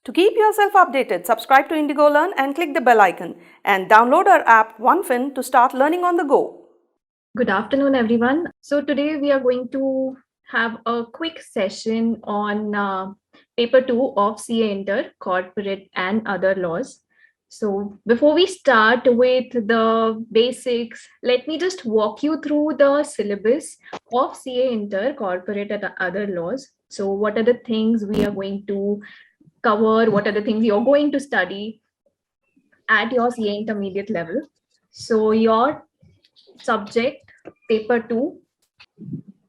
To keep yourself updated, subscribe to Indigo Learn and click the bell icon and download our app OneFin to start learning on the go. Good afternoon, everyone. So today we are going to have a quick session on paper 2 of CA Inter, Corporate and Other Laws. So before we start with the basics, let me just walk you through the syllabus of CA Inter, Corporate and Other Laws. So what are the things we are going to cover? What are the things you're going to study at your CA intermediate level? So your subject paper 2,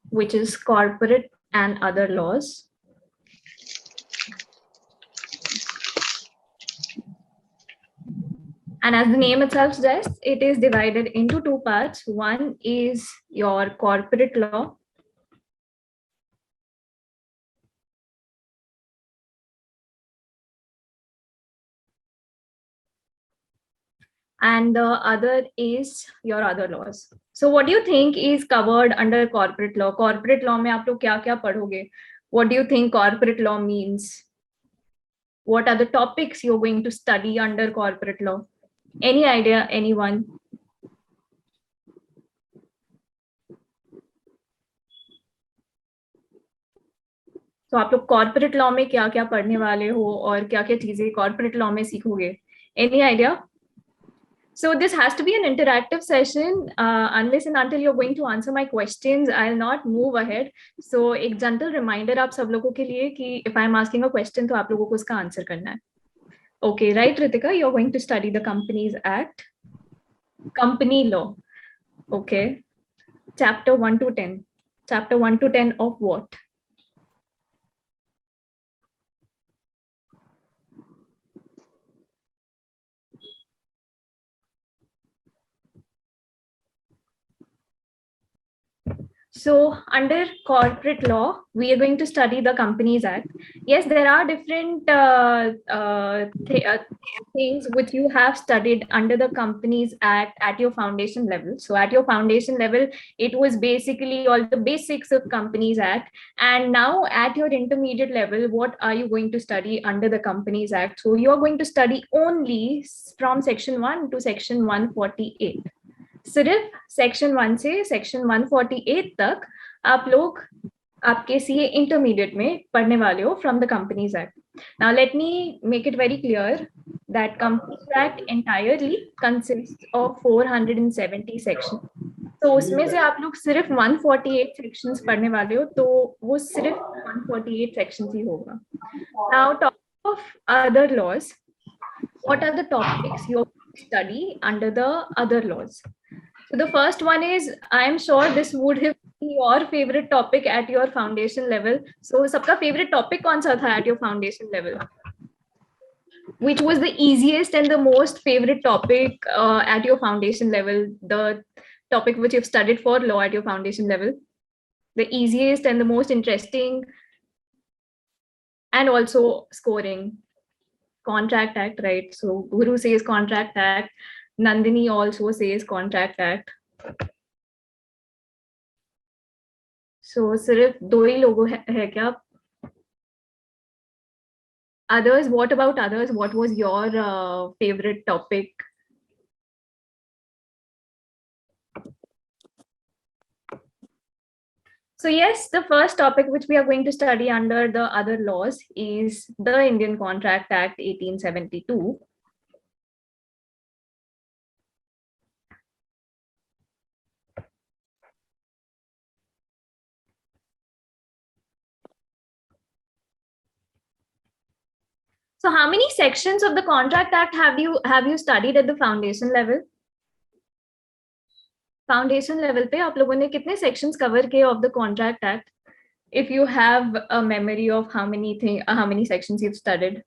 which is corporate and other laws. And as the name itself suggests, it is divided into two parts. One is your corporate law, and the other is your other laws. So what do you think is covered under corporate law? Corporate law में आप लोग क्या-क्या पढ़ोगे? What do you think corporate law means? What are the topics you're going to study under corporate law? Any idea, anyone? तो आप लोग corporate law में क्या क्या पढ़ने वाले हो और क्या क्या चीजें कॉर्पोरेट लॉ में सीखोगे? Any idea? So this has to be an interactive session. Unless and until you're going to answer my questions, I'll not move ahead. So एक gentle reminder आप सब लोगों के लिए कि if I'm asking a question तो आप लोगों को उसका आंसर करना है. Okay, right, Ritika? You're going to study the Companies Act, company law. Okay, chapter 1 to 10. Chapter 1 to 10 of what? So under corporate law, we are going to study the Companies Act. Yes, there are different things which you have studied under the Companies Act at your foundation level. So at your foundation level, it was basically all the basics of Companies Act. And now at your intermediate level, what are you going to study under the Companies Act? So you're going to study only from section 1 to section 148. सिर्फ section 1 से section 148 तक आप लोग आपके CA intermediate में पढ़ने वाले हो from the companies act. Now let me make it very clear that companies act entirely consist of 470 section. तो उसमें से आप लोग सिर्फ 148 सेक्शंस पढ़ने वाले हो, तो वो सिर्फ 148 सेक्शंस ही होगा. Now topic of other laws, what are the topics you study under the other laws? So the first one is, I am sure this would have been your favorite topic at your foundation level. So सबका favorite topic कौन सा था at your foundation level? Which was the easiest and the most favorite topic at your foundation level? The topic which you've studied for law at your foundation level? The easiest and the most interesting, and also scoring. Contract Act, right? So Guru says Contract Act. Nandini also says Contract Act. So सिर्फ दो ही लोगों है क्या? Others, what about others? What was your favorite topic? So yes, the first topic which we are going to study under the other laws is the Indian Contract Act 1872. So how many sections of the Contract Act have you studied at the foundation level? Foundation level पे आप लोगों ने कितने sections cover किए of the Contract Act? If you have a memory of how many sections you've studied.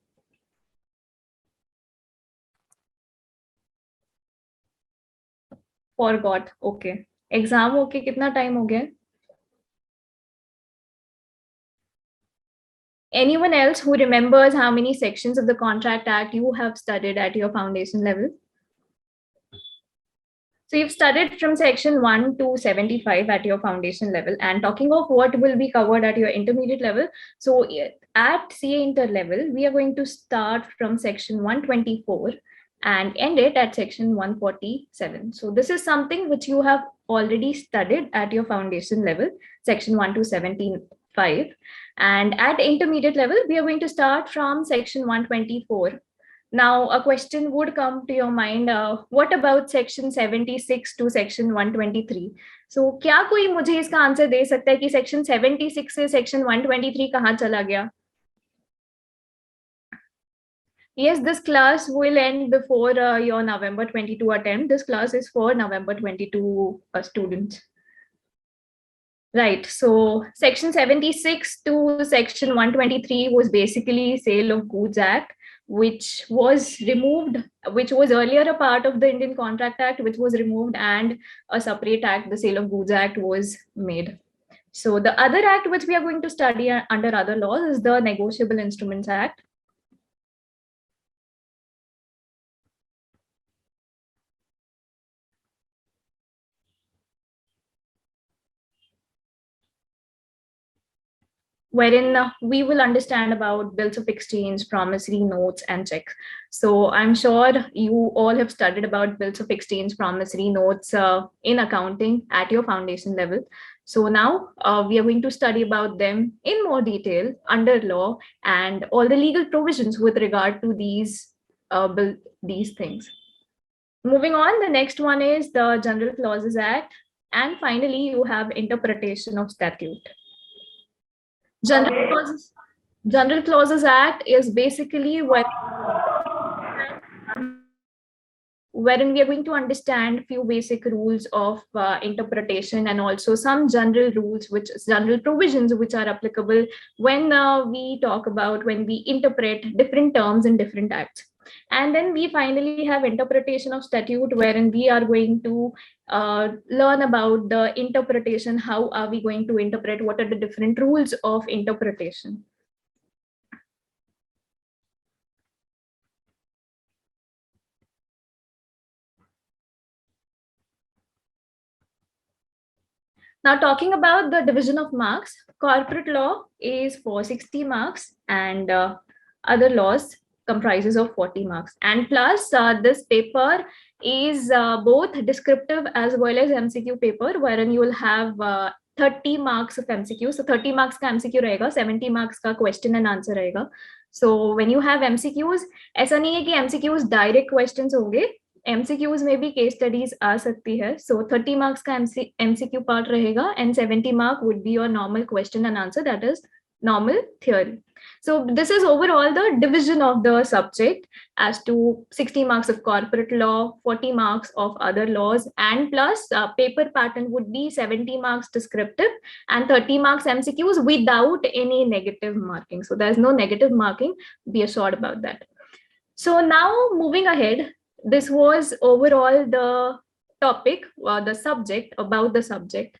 Forgot. Okay. Exam होके कितना time हो गया? Anyone else who remembers how many sections of the Contract Act you have studied at your foundation level? So you've studied from section 1 to 75 at your foundation level, and talking of what will be covered at your intermediate level. So at CA Inter level, we are going to start from section 124 and end it at section 147. So this is something which you have already studied at your foundation level, section 1 to 75. And at intermediate level, we are going to start from section 124. Now, a question would come to your mind, what about section 76 to section 123? So, क्या कोई मुझे इसका answer दे सकता है कि section 76 से section 123 कहाँ चला गया? Yes, this class will end before your November 22 attempt. This class is for November 22 students. Right, so section 76 to section 123 was basically Sale of Goods Act, which was removed, which was earlier a part of the Indian Contract Act, which was removed, and a separate act, the Sale of Goods Act, was made. So the other act which we are going to study under other laws is the Negotiable Instruments Act. Wherein we will understand about bills of exchange, promissory notes, and checks. So I'm sure you all have studied about bills of exchange, promissory notes in accounting at your foundation level. So now we are going to study about them in more detail under law and all the legal provisions with regard to these things. Moving on, the next one is the General Clauses Act. And finally, you have interpretation of statute. General Clauses Act is basically wherein we are going to understand few basic rules of interpretation and also some general rules, general provisions which are applicable when we interpret different terms in different acts. And then we finally have interpretation of statute, wherein we are going to learn about the interpretation. How are we going to interpret? What are the different rules of interpretation? Now, talking about the division of marks, corporate law is for 60 marks and other laws comprises of 40 marks. And plus this paper is both descriptive as well as MCQ paper, wherein you will have 30 marks of MCQ. So 30 marks ka MCQ rahega, 70 marks ka question and answer rahega. So when you have MCQs, ऐसा नहीं है कि MCQs direct questions होंगे, MCQs में भी case studies आ सकती है. So 30 marks का MCQ part रहेगा and 70 mark would be your normal question and answer, that is normal theory. So this is overall the division of the subject as to 60 marks of corporate law, 40 marks of other laws, and plus paper pattern would be 70 marks descriptive and 30 marks MCQs without any negative marking. So there's no negative marking, be assured about that. So now moving ahead, this was overall the topic, the subject, about the subject.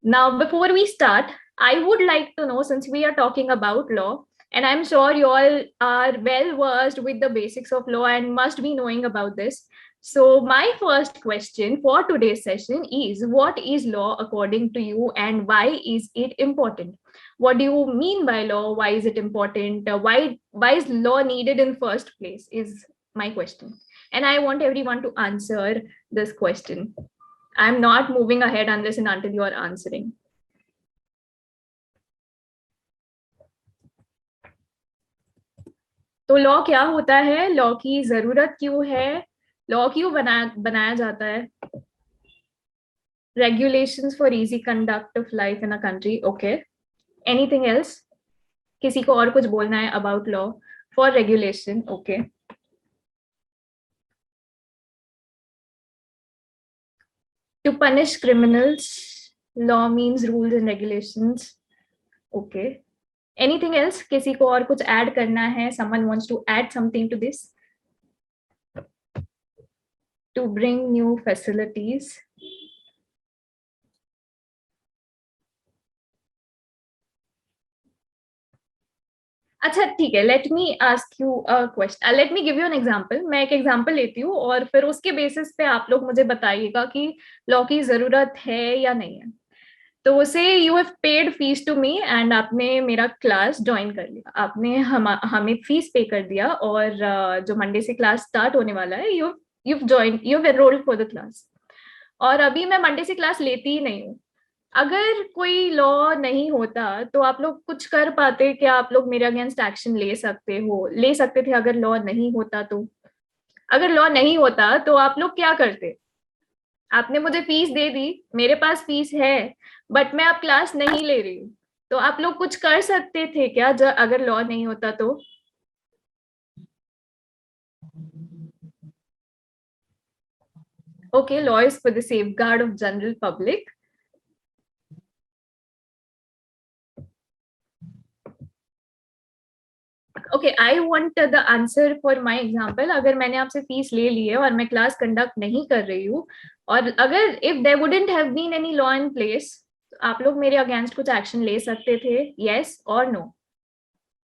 Now, before we start, I would like to know, since we are talking about law, and I'm sure you all are well versed with the basics of law and must be knowing about this. So my first question for today's session is, what is law according to you and why is it important? What do you mean by law? Why is it important? Why is law needed in first place is my question. And I want everyone to answer this question. I'm not moving ahead unless and until you are answering. तो law क्या होता है, law की जरूरत क्यों है, law क्यों बनाया जाता है? Regulations for easy conduct of life in a country. Okay. Anything else? किसी को और कुछ बोलना है about law for regulation? Okay. To punish criminals, law means rules and regulations. Okay. Anything else? किसी को और कुछ add करना है? Someone wants to add something to this? To bring new facilities. अच्छा ठीक है, let me ask you a question, let me give you an example. मैं एक एग्जांपल लेती हूँ और फिर उसके बेसिस पे आप लोग मुझे बताइएगा कि लॉ की जरूरत है या नहीं है. तो से you have paid fees to me and आपने मेरा क्लास ज्वाइन कर लिया, आपने हमें फीस पे कर दिया और जो मंडे से क्लास स्टार्ट होने वाला है you enrolled for the class, और अभी मैं मंडे से क्लास लेती ही नहीं हूँ। अगर कोई लॉ नहीं होता तो आप लोग कुछ कर पाते क्या? आप लोग मेरे अगेंस्ट एक्शन ले सकते थे अगर लॉ नहीं होता तो? अगर लॉ नहीं होता तो आप लोग क्या करते? आपने मुझे फीस दे दी, मेरे पास फीस है, बट मैं अब क्लास नहीं ले रही हूँ, तो आप लोग कुछ कर सकते थे क्या जब अगर लॉ नहीं होता तो? Okay, law is for the safeguard of general public. Okay, I want the answer for my example. अगर मैंने आपसे फीस ले ली है और मैं क्लास कंडक्ट नहीं कर रही हूँ, और अगर if there wouldn't have been any law in place, आप लोग मेरे अगेंस्ट कुछ एक्शन ले सकते थे, yes or no?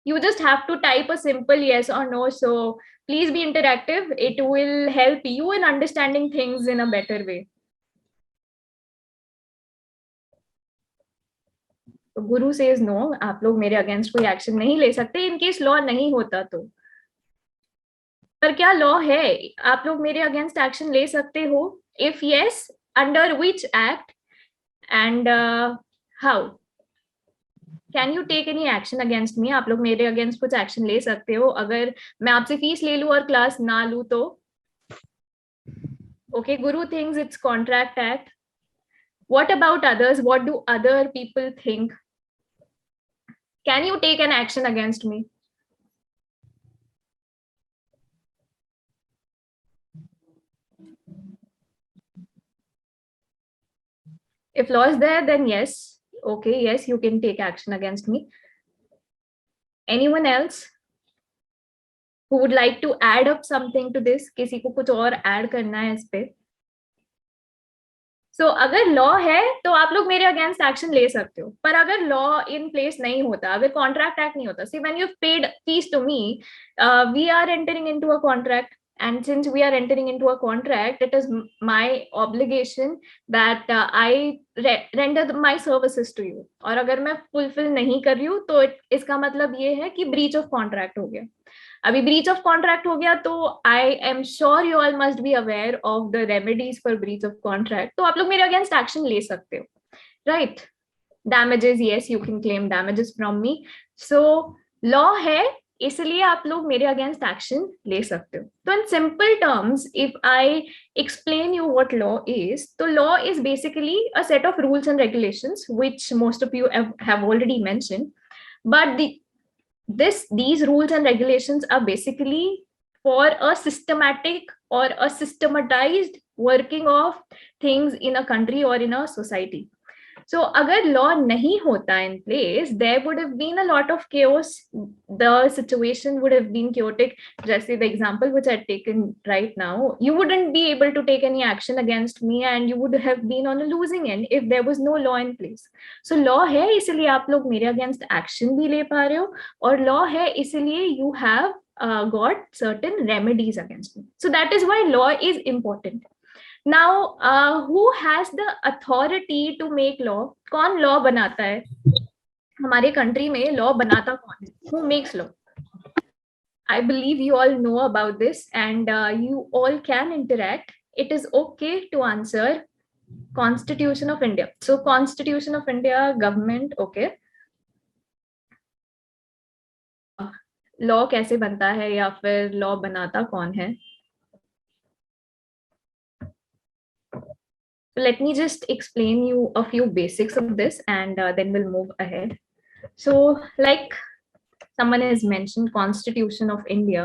You just have to type a simple yes or no. So please be interactive. It will help you in understanding things in a better way. तो गुरु says no, आप लोग मेरे against कोई action नहीं ले सकते in case law नहीं होता तो। पर क्या लॉ है? आप लोग मेरे अगेंस्ट एक्शन ले सकते हो? If yes, under which act and how can you take any action against me? आप लोग मेरे अगेंस्ट कुछ एक्शन ले सकते हो अगर मैं आपसे फीस ले लूं और क्लास ना लूं तो? Okay, Guru thinks it's contract act. What about others? What do other people think? Can you take an action against me? If law is there, then yes. Okay, yes, you can take action against me. Anyone else who would like to add up something to this? किसी को कुछ और add करना है इस पे? So, अगर law है तो आप लोग मेरे अगेंस्ट एक्शन ले सकते हो, पर अगर लॉ इन प्लेस नहीं होता, अगर कॉन्ट्रैक्ट एक्ट नहीं होता, see when you paid fees to me, we are entering into a contract, and since we are entering into a contract, it is my obligation that I render my services to you, और अगर मैं fulfil नहीं कर रही हूँ तो इसका मतलब ये है कि ब्रीच ऑफ कॉन्ट्रैक्ट हो गया। अभी ब्रीच ऑफ कॉन्ट्रैक्ट हो गया तो आई am sure you all must be aware of the remedies for breach of contract, तो आप लोग मेरे अगेंस्ट एक्शन ले सकते हो, right? Damages, yes, you can claim damages from me. So law है इसलिए आप लोग मेरे अगेंस्ट एक्शन ले सकते हो। तो in simple terms if I explain you what law is, तो law is basically a set of rules and regulations which most of you have already mentioned, but these rules and regulations are basically for a systematic or a systematized working of things in a country or in a society. So अगर law नहीं होता in place, there would have been a lot of chaos. The situation would have been chaotic. जैसे the example which I've taken right now, you wouldn't be able to take any action against me and you would have been on a losing end if there was no law in place. So law है इसलिए आप लोग मेरे against action भी ले पा रहे हो, और law है इसलिए you have got certain remedies against me. So that is why law is important. Now, who has the authority to make law? कौन law बनाता है हमारे कंट्री में? law बनाता कौन है? Who makes law? I believe you all know about this and you all can interact. It is okay to answer Constitution of India. So Constitution of India, government, okay. law कैसे बनता है या फिर law बनाता कौन है? Let me just explain you a few basics of this and then we'll move ahead. So like someone has mentioned Constitution of India.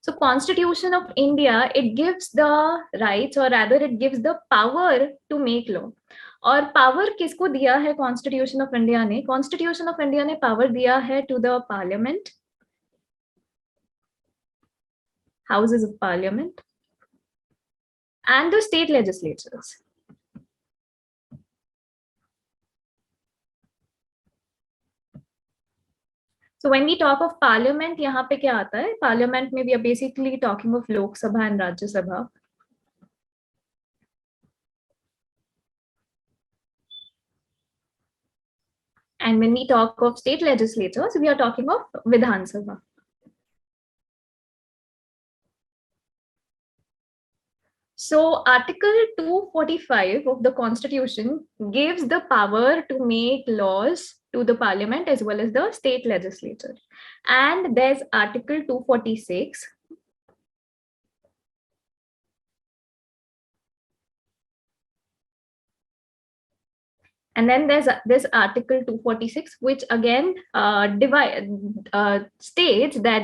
So Constitution of India, it gives the rights or rather it gives the power to make law. और power किसको दिया है constitution of India ने? Constitution of India ने power दिया है to the parliament, houses of parliament and the state legislatures. So when we talk of parliament, यहाँ पे क्या आता है? Parliament में we are basically talking of Lok Sabha and Rajya Sabha. And when we talk of state legislatures, we are talking of Vidhan Sabha. So Article 245 of the Constitution gives the power to make laws to the Parliament as well as the state legislature. And there's Article 246. And then there's this Article 246, which again states that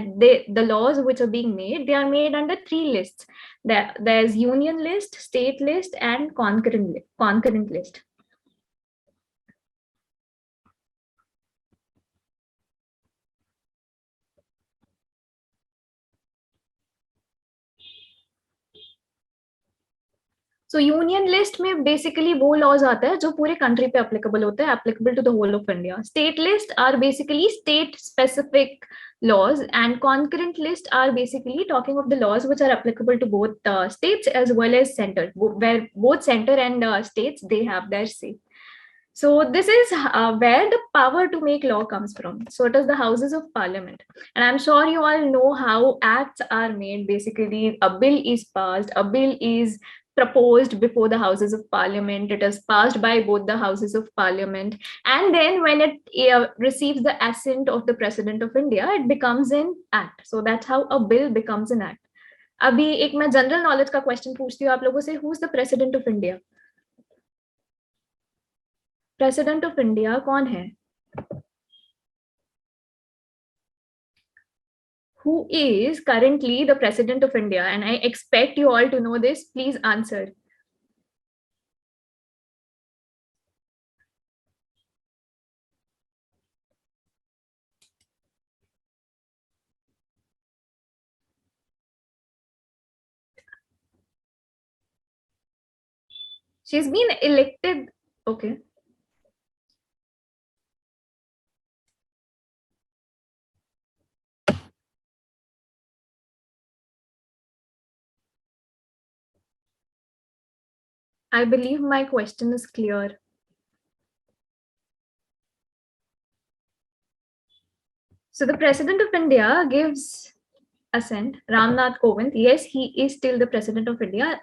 the laws which are being made, they are made under three lists. There's union list, state list, and concurrent list. So union list में basically वो laws आता है जो पूरे country पे applicable होते हैं, applicable to the whole of India. State list are basically state specific laws, and concurrent list are basically talking of the laws which are applicable to both states as well as center, where both center and states, they have their say. So this is where the power to make law comes from. So it is the houses of parliament, and I'm sure you all know how acts are made. Basically, a bill is passed, a bill is proposed before the houses of parliament, it is passed by both the houses of parliament, and then when it receives the assent of the president of India, it becomes an act. So that's how a bill becomes an act. अभी एक मैं general knowledge का question पूछती हूँ आप लोगों से, who is the president of India? President of India कौन है? Who is currently the president of India? And I expect you all to know this. Please answer. She's been elected. Okay. I believe my question is clear. So the president of India gives assent. Ramnath Kovind, yes, he is still the president of India.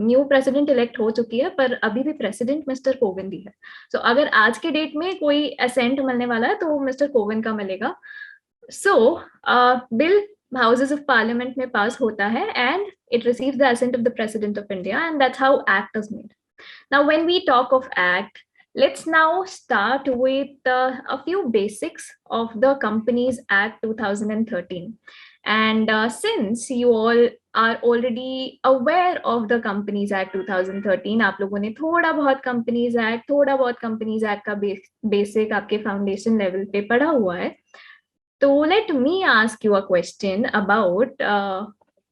New president elect हो चुकी है, पर अभी भी president mister Kovind ही है. सो अगर आज के डेट में कोई असेंट मिलने वाला है तो मिस्टर कोविंद का मिलेगा. सो बिल हाउसेस ऑफ पार्लियामेंट में पास होता है and it receives the assent of the president of India, and that's how act is made. Now when we talk of act, let's now start with a few basics of the Companies Act 2013. And since you all are already aware of the Companies Act 2013, आप लोगों ने थोड़ा बहुत Companies Act का basic आपके foundation level पे पढ़ा हुआ है. So let me ask you a question about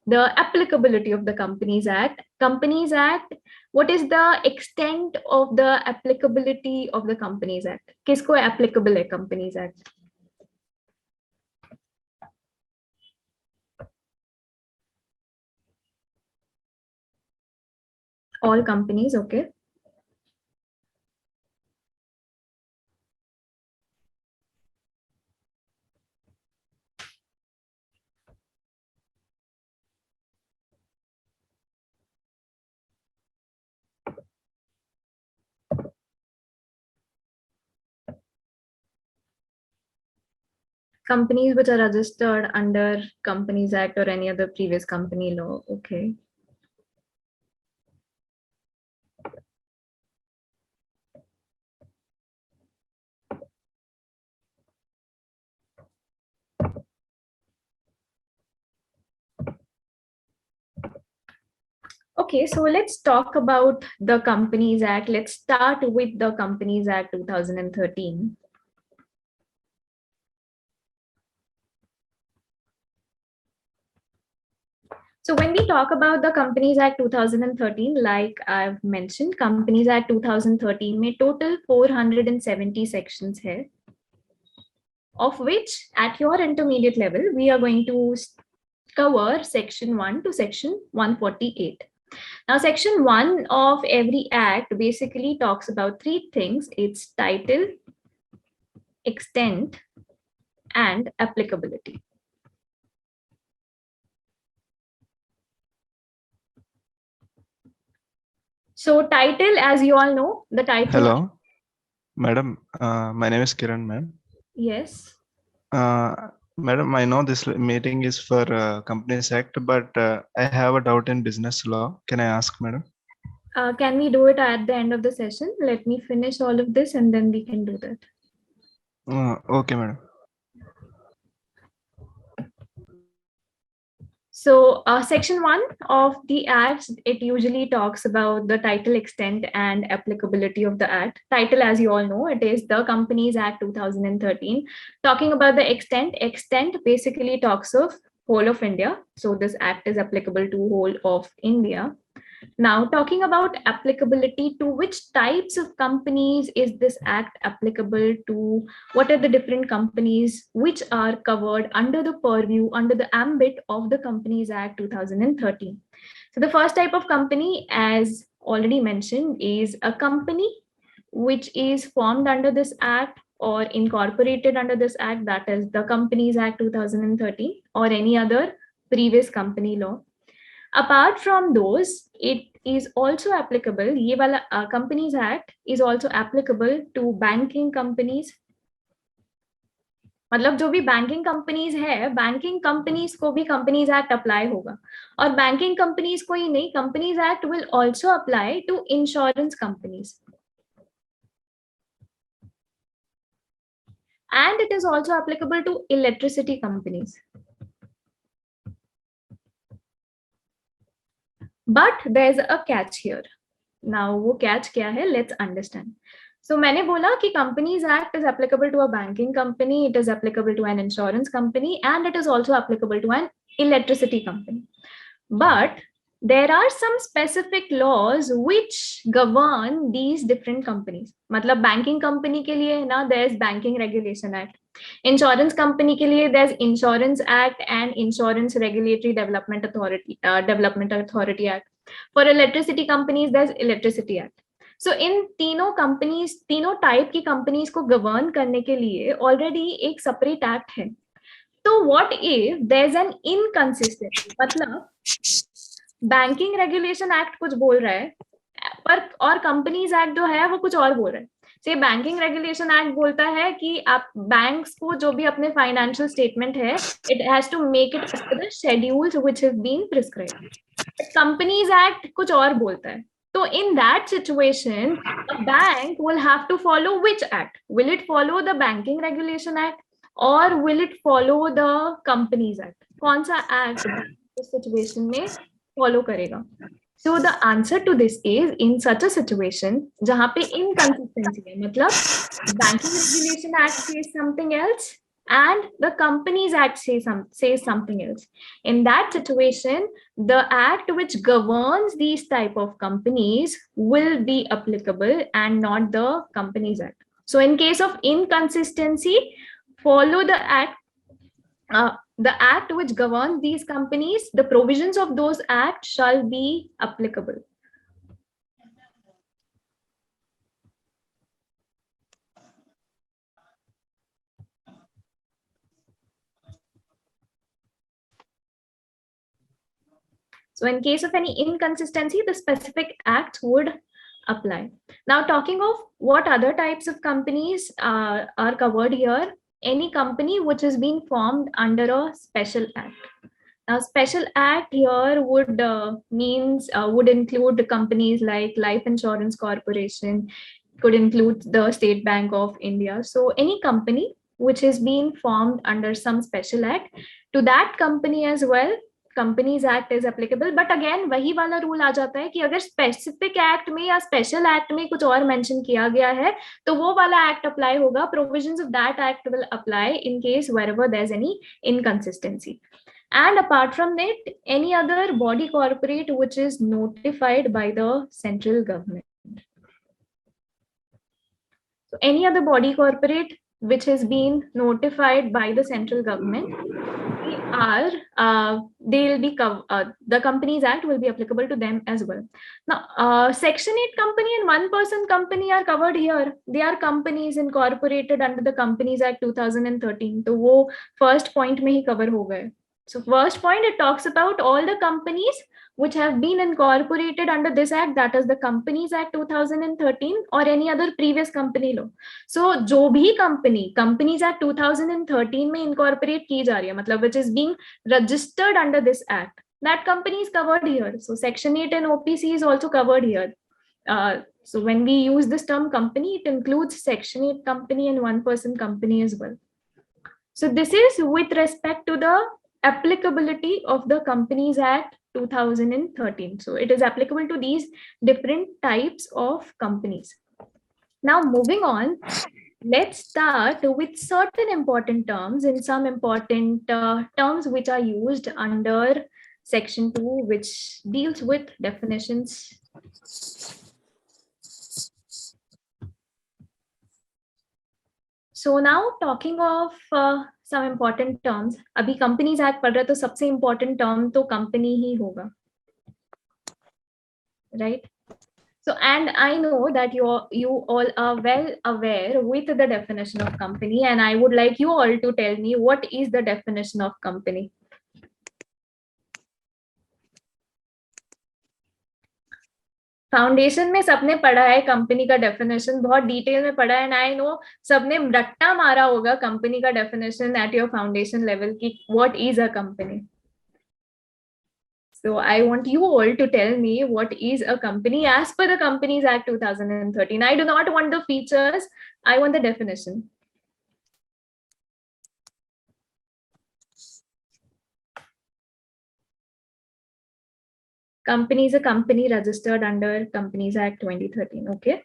the applicability of the Companies Act. Companies Act, what is the extent of the applicability of the Companies Act? किसको applicable है Companies Act? All companies, okay. Companies which are registered under Companies Act or any other previous company law, okay. Okay, so let's talk about the Companies Act. Let's start with the Companies Act 2013. So when we talk about the Companies Act 2013, like I've mentioned, Companies Act 2013 में total 470 sections है, of which at your intermediate level, we are going to cover section 1 to section 148. Now, section 1 of every act basically talks about three things. Its title, extent, and applicability. So title, as you all know, the title. Hello, madam. My name is Kiran, ma'am. Yes. Madam, I know this meeting is for Companies Act, but I have a doubt in business law. Can I ask, madam? Can we do it at the end of the session? Let me finish all of this and then we can do that. Okay, madam. So section 1 of the Act, it usually talks about the title, extent, and applicability of the Act. Title, as you all know, it is the Companies Act 2013. Talking about the extent basically talks of whole of India. So this Act is applicable to whole of India. Now, talking about applicability, to which types of companies is this Act applicable to? What are the different companies which are covered under the purview, under the ambit of the Companies Act 2013? So the first type of company, as already mentioned, is a company which is formed under this Act or incorporated under this Act, that is the Companies Act 2013, or any other previous company law. Apart from those, it is also applicable, ये वाला Companies Act is also applicable to banking companies. मतलब जो भी banking companies है, banking companies को भी companies act apply होगा, और बैंकिंग कंपनीज को ही नहीं, companies act will also apply to insurance companies, and it is also applicable to electricity companies. But there's a catch here. Now वो catch क्या है? Let's understand. So मैंने बोला कि Companies Act is applicable to a banking company, it is applicable to an insurance company, and it is also applicable to an electricity company. But there are some specific laws which govern these different companies. मतलब banking company के लिए ना, there's Banking Regulation Act. Insurance company के लिए there's Insurance Act and Insurance Regulatory Development Authority Act. For electricity companies there's Electricity Act. So इन तीनों companies, तीनों type की companies को govern करने के लिए already एक separate act है. तो what if there's an inconsistency? मतलब बैंकिंग रेगुलेशन एक्ट कुछ बोल रहा है पर और कंपनीज एक्ट जो है वो कुछ और बोल रहा है. से बैंकिंग रेगुलेशन एक्ट बोलता है कि आप बैंक्स को जो भी अपने फाइनेंशियल स्टेटमेंट है, it has to make it as per the schedules which have been prescribed. Companies act कुछ और बोलता है. So in that situation, a bank will have to follow which act? Will it follow the Banking Regulation Act or will it follow the Companies Act? कौन सा act इस situation में follow करेगा? So the answer to this is, in such a situation, जहाँ पे inconsistency है, मतलब Banking Regulation Act says something else and the Companies Act says something else. In that situation, the act which governs these type of companies will be applicable and not the Companies Act. So in case of inconsistency, follow the act which governs these companies, the provisions of those acts shall be applicable. So in case of any inconsistency, the specific act would apply. Now talking of what other types of companies are covered here, any company which has been formed under a special act. Now special act here would would include companies like Life Insurance Corporation, could include the State Bank of India. So any company which has been formed under some special act, to that company as well, Companies Act is applicable. But again वही वाला rule आ जाता है कि अगर specific act में या special act में कुछ और मेंशन किया गया है तो वो वाला एक्ट अप्लाई होगा. Provisions of that act will apply in case wherever there's any inconsistency. And apart from that, any other body corporate which is notified by the central government. So any other body corporate which has been notified by the central government, the Companies Act will be applicable to them as well. Now, Section 8 company and one-person company are covered here. They are companies incorporated under the Companies Act 2013. तो वो first point में ही cover हो गए. So first point, it talks about all the companies which have been incorporated under this act, that is the Companies Act 2013 or any other previous company law. So जो भी company Companies Act 2013 में incorporate की जा रही है, मतलब which is being registered under this act, that company is covered here. So Section 8 and OPC is also covered here. So when we use this term company, it includes Section 8 company and one-person company as well. So this is with respect to the applicability of the Companies Act 2013. So it is applicable to these different types of companies. Now moving on, let's start with certain important terms and some important terms which are used under Section 2, which deals with definitions. So now talking of some important terms, अभी Companies Act पढ़ रहे तो सबसे important term तो company ही होगा, right? So, and I know that you all are well aware with the definition of company, and I would like you all to tell me what is the definition of company. Foundation में सबने पढ़ा है company का definition, बहुत detail में पढ़ा है, and I know सबने रट्टा मारा होगा कंपनी का definition at your foundation level की what is a company. So I want you all to tell me what is a company as per the Companies Act 2013. I do not want the features, I want the definition. Company is a company registered under Companies Act 2013, okay?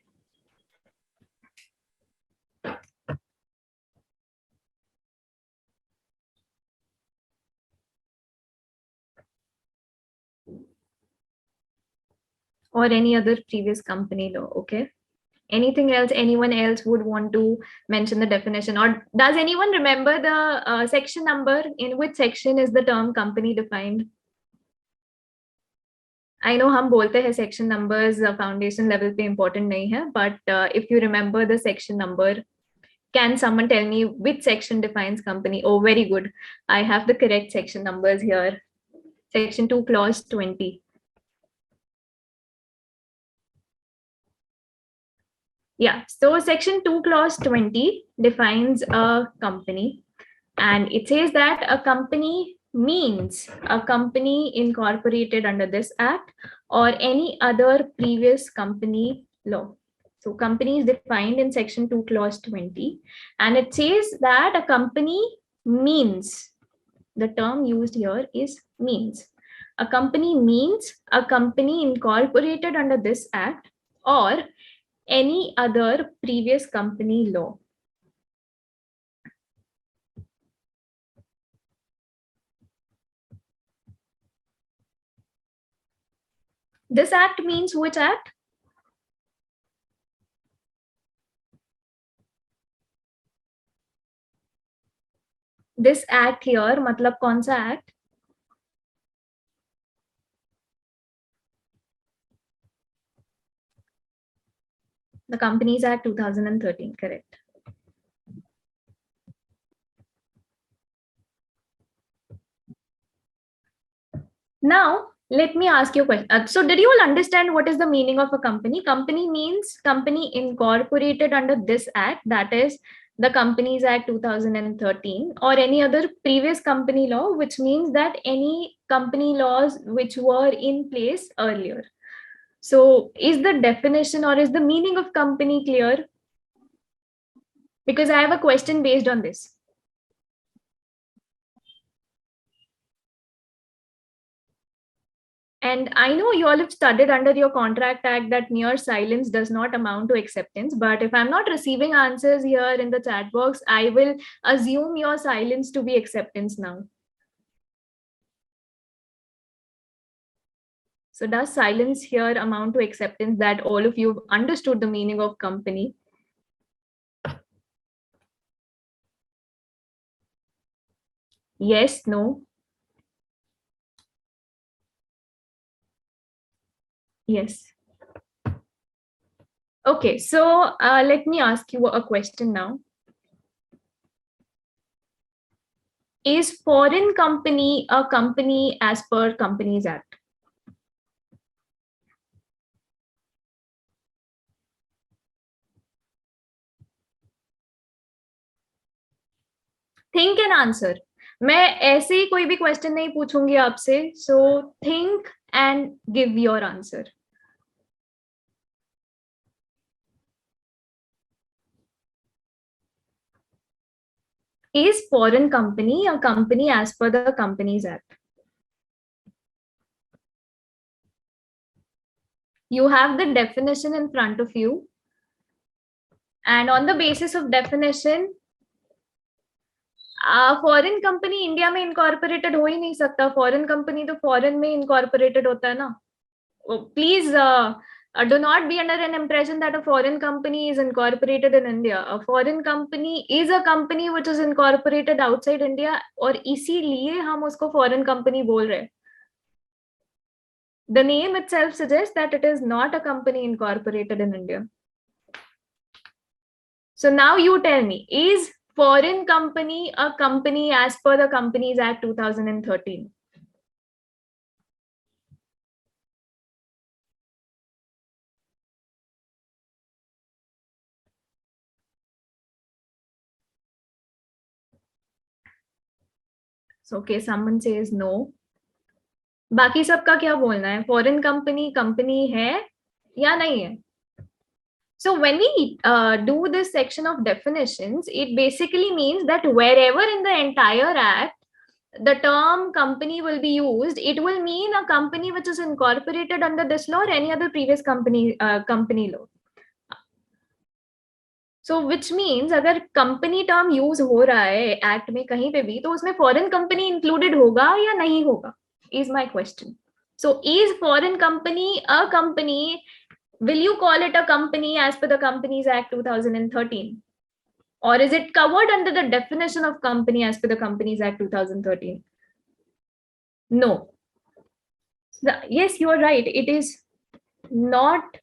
Or any other previous company law, okay? Anything else, anyone else would want to mention the definition? Or does anyone remember the section number? In which section is the term company defined? I know हम बोलते हैं section numbers foundation level पे important नहीं है, but if you remember the section number, can someone tell me which section defines company? Oh, very good. I have the correct section numbers here. Section 2, clause 20. Yeah, so Section 2, clause 20 defines a company, and it says that a company means a company incorporated under this act or any other previous company law. So company is defined in Section 2, clause 20, and it says that a company means, the term used here is means. A company means a company incorporated under this act or any other previous company law. This act means which act? This act here, मतलब कौन सा act? The Companies Act 2013, correct. Now, let me ask you a question. So did you all understand what is the meaning of a company? Company means company incorporated under this act, that is the Companies Act 2013 or any other previous company law, which means that any company laws which were in place earlier. So is the definition or is the meaning of company clear? Because I have a question based on this. And I know you all have studied under your Contract Act that mere silence does not amount to acceptance. But if I'm not receiving answers here in the chat box, I will assume your silence to be acceptance now. So does silence here amount to acceptance that all of you have understood the meaning of company? Yes, no. Yes. Okay, so let me ask you a question now. Is foreign company a company as per Companies Act? Think and answer. मैं ऐसे ही कोई भी question नहीं पूछूंगी आपसे, so think and give your answer. Is foreign company a company as per the Companies Act? You have the definition in front of you, and on the basis of definition, foreign company India में incorporated हो ही नहीं सकता. Foreign company तो foreign में incorporated होता है ना. Please do not be under an impression that a foreign company is incorporated in India. A foreign company is a company which is incorporated outside India, और इसीलिए हम उसको foreign company बोल रहे हैं. The name itself suggests that it is not a company incorporated in India. So now you tell me, is foreign company a company as per the Companies Act 2013? So, okay, someone says no. बाकी सबका क्या बोलना है? Foreign company company है या नहीं है? So when we do this section of definitions, it basically means that wherever in the entire act the term company will be used, it will mean a company which is incorporated under this law or any other previous company law. So which means अगर company term use हो रहा है act में कहीं पे भी, तो उसमें foreign company included होगा या नहीं होगा, is my question. So is foreign company a company? Will you call it a company as per the Companies Act 2013? Or is it covered under the definition of company as per the Companies Act 2013? No. Yes, you are right. It is not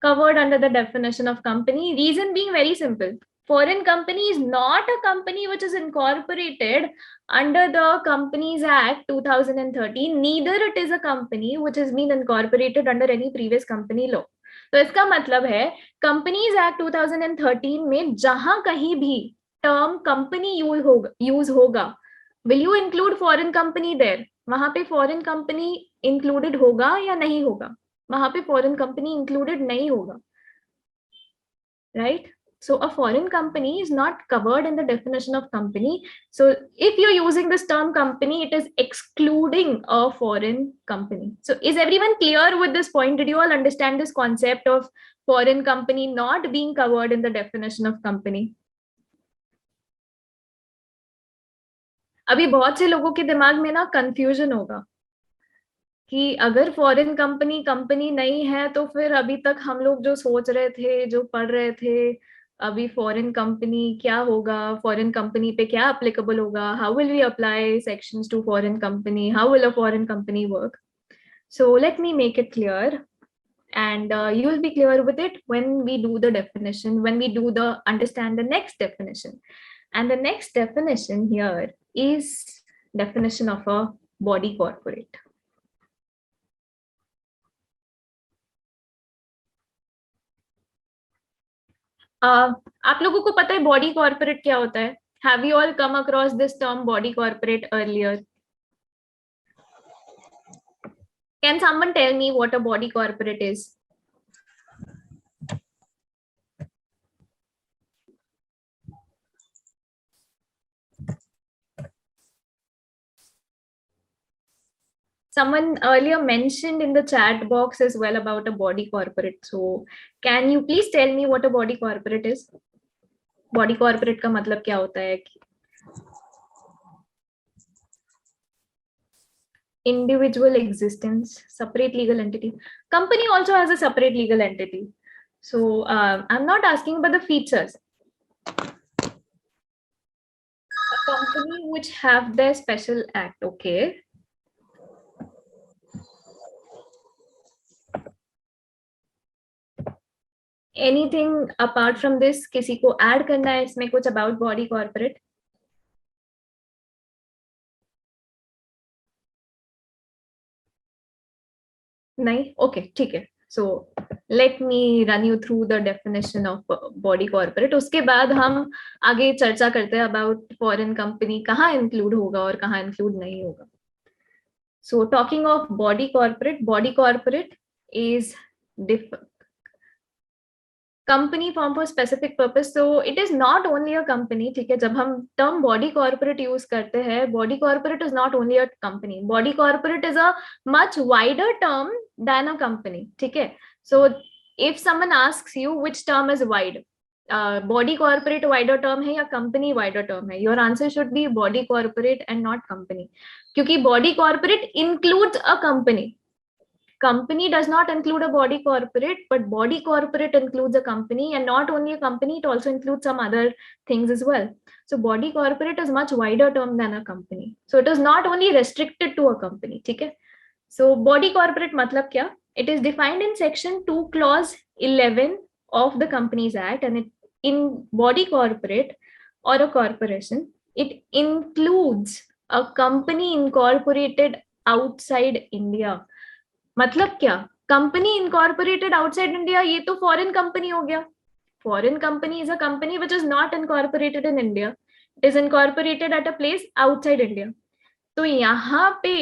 covered under the definition of company. Reason being very simple. Foreign company is not a company which is incorporated under the Companies Act 2013. Neither it is a company which has been incorporated under any previous company law. तो इसका मतलब है companies act 2013 में जहां कहीं भी term company use होगा, will you include foreign company there? वहां पे फॉरेन कंपनी इंक्लूडेड होगा या नहीं होगा? वहां पे फॉरेन कंपनी इंक्लूडेड नहीं होगा, right? So a foreign company is not covered in the definition of company. So if you're using this term company, it is excluding a foreign company. So is everyone clear with this point? Did you all understand this concept of foreign company not being covered in the definition of company? अभी बहुत से लोगों के दिमाग में ना confusion होगा कि अगर फॉरेन कंपनी कंपनी नहीं है तो फिर अभी तक हम लोग जो सोच रहे थे, जो पढ़ रहे थे, अभी फॉरेन कंपनी क्या होगा, फॉरेन कंपनी पे क्या एप्लीकेबल होगा, how will we apply sections to foreign company, how will a foreign company work? So let me make it clear, and you will be clear with it when we do the definition, when we do the understand the next definition. And the next definition here is definition of a body corporate. आप लोगों को पता है body corporate क्या होता है? Have you all come across this term body corporate earlier? Can someone tell me what a body corporate is? Someone earlier mentioned in the chat box as well about a body corporate. So can you please tell me what a body corporate is? Body corporate का मतलब क्या होता है? Individual existence, separate legal entity. Company also has a separate legal entity. So I'm not asking about the features. company which have their special act. Okay. Anything apart from this? किसी को add करना है इसमें कुछ about body corporate? नहीं? Okay, ठीक है. So let me run you through the definition of body corporate. उसके बाद हम आगे चर्चा करते हैं about foreign company कहाँ include होगा और कहाँ include नहीं होगा. So talking of body corporate is company formed for specific purpose. So it is not only a company. ठीक है, जब हम term body corporate use करते हैं, body corporate is not only a company. Body corporate is a much wider term than a company. ठीक है. So if someone asks you which term is wide, body corporate wider term है या company wider term है, your answer should be body corporate and not company. क्योंकि body corporate includes a company. Company does not include a body corporate, but body corporate includes a company, and not only a company, it also includes some other things as well. So body corporate is much wider term than a company. So it is not only restricted to a company. ठीक है? So body corporate मतलब क्या? It is defined in section 2 clause 11 of the Companies Act, and in body corporate or a corporation, it includes a company incorporated outside India. मतलब क्या? Company incorporated outside India, ये तो foreign company हो गया. Foreign company is a company which is not incorporated in India, it is incorporated at a place outside India. तो यहाँ पे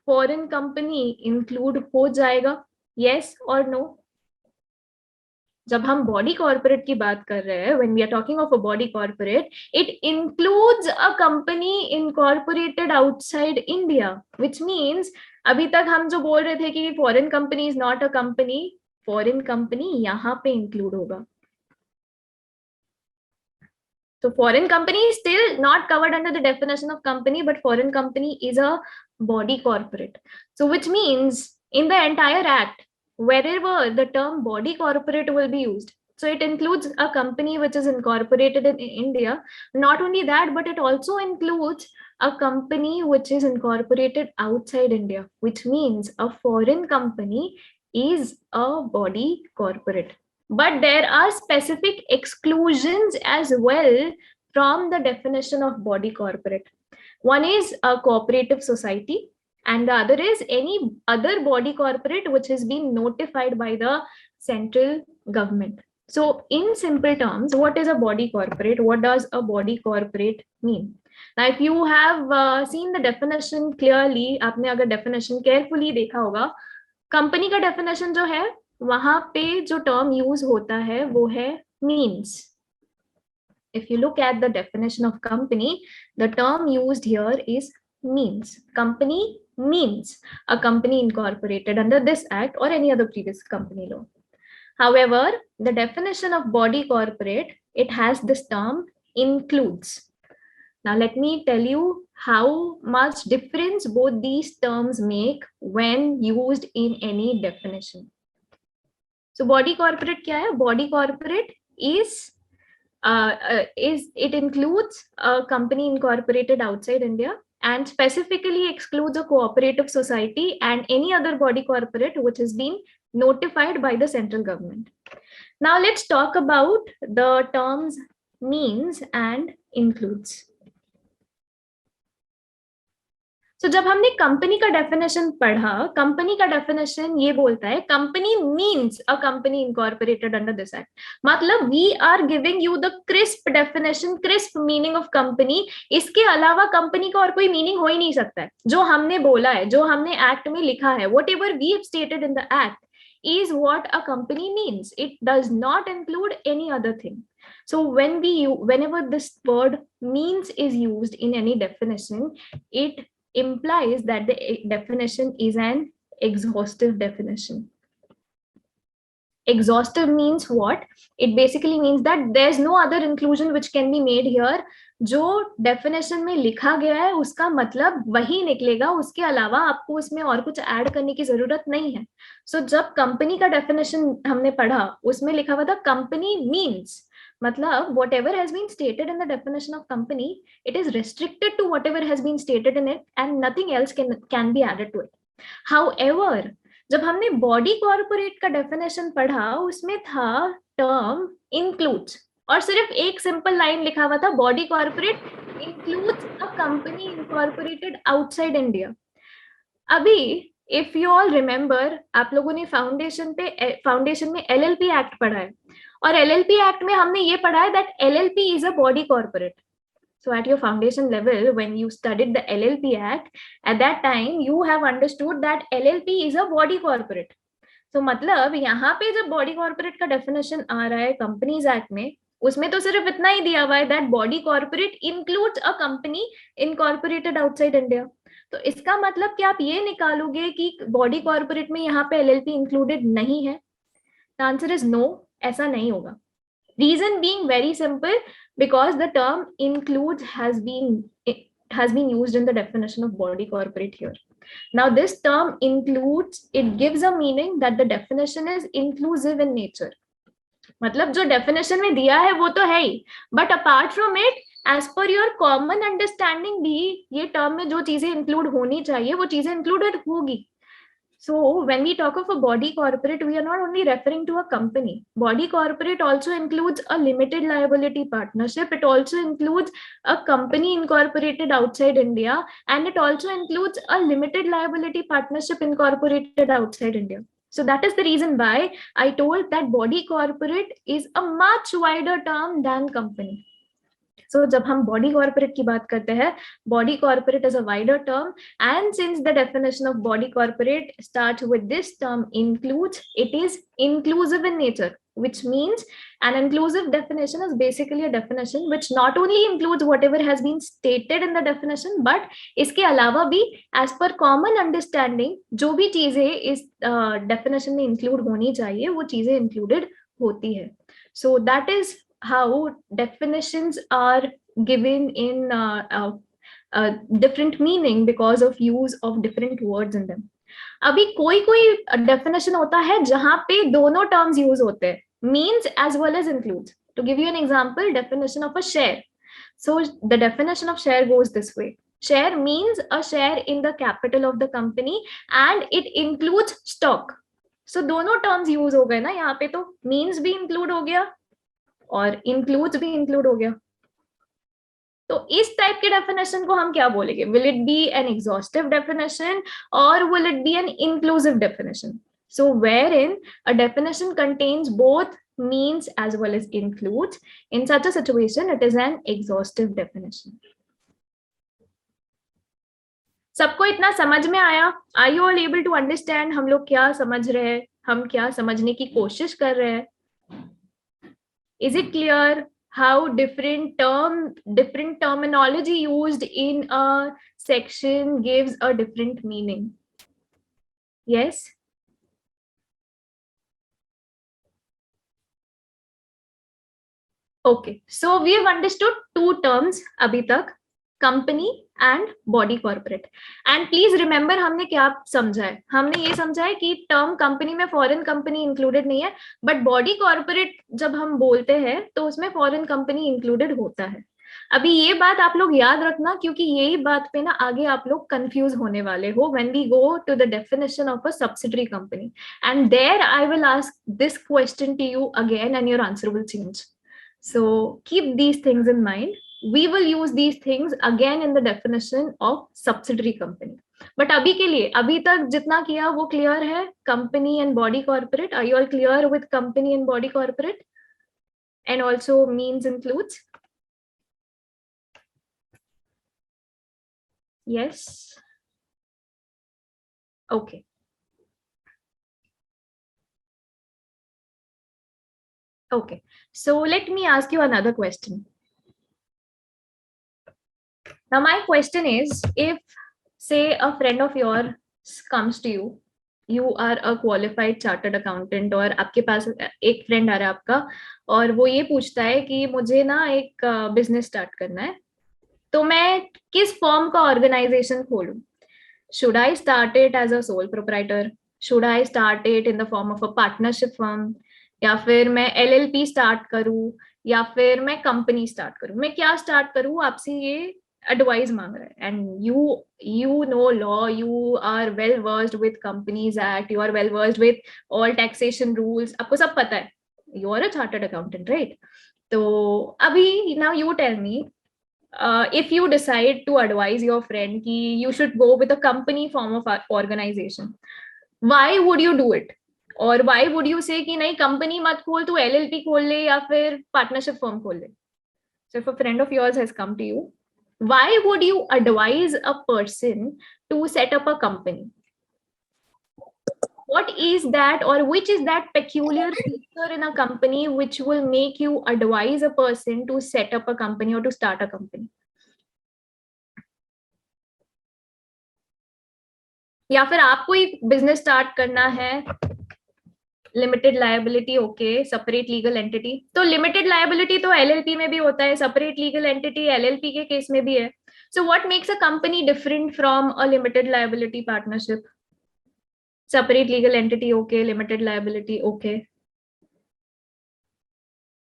foreign company include हो जाएगा, यस और नो? जब हम बॉडी कॉर्पोरेट की बात कर रहे हैं, when we are talking of a body corporate, it includes a company incorporated outside India, which means अभी तक हम जो बोल रहे थे कि foreign company is not a company, foreign company यहाँ पे इंक्लूड होगा. So foreign company is still not covered under the definition of company, but foreign company is a body corporate. So which means in the entire act, wherever the term body corporate will be used, so it includes a company which is incorporated in India. Not only that, but it also includes a company which is incorporated outside India, which means a foreign company is a body corporate. But there are specific exclusions as well from the definition of body corporate. One is a cooperative society, and the other is any other body corporate which has been notified by the central government. So in simple terms, what is a body corporate? What does a body corporate mean? Now, if you have seen the definition clearly, आपने अगर definition carefully देखा होगा, company का definition जो है, वहां पे जो term use होता है वो है means. If you look at the definition of company, the term used here is means. Company means a company incorporated under this act or any other previous company law. However, the definition of body corporate, it has this term includes. Now, let me tell you how much difference both these terms make when used in any definition. So, body corporate क्या है? Body corporate is it includes a company incorporated outside India and specifically excludes a cooperative society and any other body corporate which has been notified by the central government. Now let's talk about the terms means and includes. So जब हमने company का definition पढ़ा, company का definition ये बोलता है company means a company incorporated under this act. मतलब we are giving you the crisp definition, crisp meaning of company. इसके अलावा कंपनी का और कोई मीनिंग हो ही नहीं सकता है. जो हमने बोला है, जो हमने एक्ट में लिखा है, whatever we have stated in the act is what a company means. It does not include any other thing. So whenever this word means is used in any definition, it implies that the definition is an exhaustive definition. Exhaustive means what? It basically means that there's no other inclusion which can be made here. जो definition में लिखा गया है उसका मतलब वही निकलेगा, उसके अलावा आपको उसमें और कुछ ऐड करने की जरूरत नहीं है. So जब कंपनी का definition हमने पढ़ा, उसमें लिखा हुआ था कंपनी means, मतलब whatever has been stated in the definition of company, it is restricted to whatever has been stated in it and nothing else can be added to it. However, जब हमने body corporate का definition पढ़ा, उसमें था term includes, और सिर्फ एक simple line लिखा हुआ था, body corporate includes a company incorporated outside India. अभी इफ यू ऑल रिमेम्बर, आप लोगों ने फाउंडेशन में एलएलपी एक्ट पढ़ा है, और एलएलपी एक्ट में हमने ये पढ़ा है that LLP is a body corporate. So at your foundation level, when you studied the LLP Act, at that time you have understood that LLP is a body corporate. So मतलब यहाँ पे जब body corporate का definition आ रहा है Companies Act में, उसमें तो सिर्फ इतना ही दिया हुआ है that body corporate includes a company incorporated outside India. तो इसका मतलब कि आप ये निकालोगे कि body corporate में यहाँ पे LLP included नहीं है? The answer is no, ऐसा नहीं होगा. Reason being very simple, because the term includes has been used in the definition of body corporate here. Now this term includes, it gives a meaning that the definition is inclusive in nature. मतलब जो definition में दिया है वो तो है ही, but apart from it, as per your common understanding भी ये term में जो चीजें include होनी चाहिए वो चीजें included होगी. So when we talk of a body corporate, we are not only referring to a company. Body corporate also includes a limited liability partnership. It also includes a company incorporated outside India, and it also includes a limited liability partnership incorporated outside India. So that is the reason why I told that body corporate is a much wider term than company. So जब हम body corporate की बात करते हैं, body corporate is a wider term, and since the definition of body corporate starts with this term includes, it is inclusive in nature, which means an inclusive definition is basically a definition which not only includes whatever has been stated in the definition, but इसके अलावा भी as per common understanding जो भी चीजें इस definition में include होनी चाहिए वो चीजें included होती है. So that is how definitions are given in different meaning because of use of different words in them. अभी कोई definition होता है जहां पे दोनों terms use होते हैं, means as well as includes. To give you an example, definition of a share. So the definition of share goes this way. Share means a share in the capital of the company and it includes stock. So दोनों terms use हो गए ना यहाँ पे, तो means भी include हो गया और includes भी include हो गया. तो इस टाइप के definition को हम क्या बोलेंगे? Will it be an exhaustive definition or will it be an inclusive definition? So wherein a definition contains both means as well as includes, in such a situation it is an exhaustive definition. सबको इतना समझ में आया? Are you all able to understand हम लोग क्या समझ रहे हैं, हम क्या समझने की कोशिश कर रहे हैं? Is it clear how different terminology used in a section gives a different meaning? Yes? Okay, so we have understood two terms abhi tak, company and body corporate. And please remember हमने क्या समझा है? हमने ये समझा है कि term company में foreign company included नहीं है, but body corporate जब हम बोलते हैं तो उसमें foreign company included होता है. अभी ये बात आप लोग याद रखना, क्योंकि यही बात पे ना आगे आप लोग कंफ्यूज होने वाले हो when we go to the definition of a subsidiary company, and there I will ask this question to you again and your answer will change. So keep these things in mind. We will use these things again in the definition of subsidiary company. But अभी के लिए, अभी तक जितना किया वो clear है, company and body corporate. Are you all clear with company and body corporate? And also means includes? Yes. Okay. Okay. So let me ask you another question. Now my question is, if say a friend of yours comes to you, you are a qualified chartered accountant और आपके पास एक friend आ रहा है आपका और वो ये पूछता है कि मुझे ना एक business start करना है, तो मैं किस firm का organization खोलूं? Should I start it as a sole proprietor? Should I start it in the form of a partnership firm? या फिर मैं LLP start करूं, या फिर मैं कंपनी स्टार्ट करूं, मैं क्या स्टार्ट करूं, आपसे ये एडवाइस मांग रहा है. And you know law, you are well versed with companies act, you are well versed with all taxation rules, आपको सब पता है, you are a chartered accountant, right? तो अभी now you tell me, if you decide to advise your friend कि you should go with a company form of organization, why would you do it? और why would you say कि नहीं company मत खोल, तू LLP खोल ले या फिर पार्टनरशिप फर्म खोल ले. So if a friend of yours has come to you, why would you advise a person to set up a company? What is that, or which is that peculiar feature in a company which will make you advise a person to set up a company or to start a company? या फिर आपको एक business start करना है, limited liability, okay, separate legal entity. तो limited liability तो LLP में भी होता है, सेपरेट लीगल एंटिटी LLP के केस में भी है. So what makes a company different from a limited liability partnership? Separate legal entity okay, limited liability okay,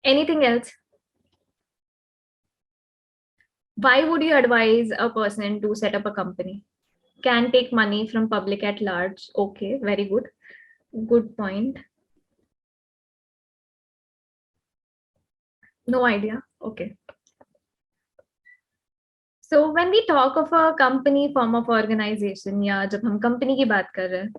anything else? Why would you advise a person to set up a company? Can take money from public at large, okay, very good, good point. No idea, okay. So when we talk of a company form of organization, या जब हम company की बात कर रहे हैं,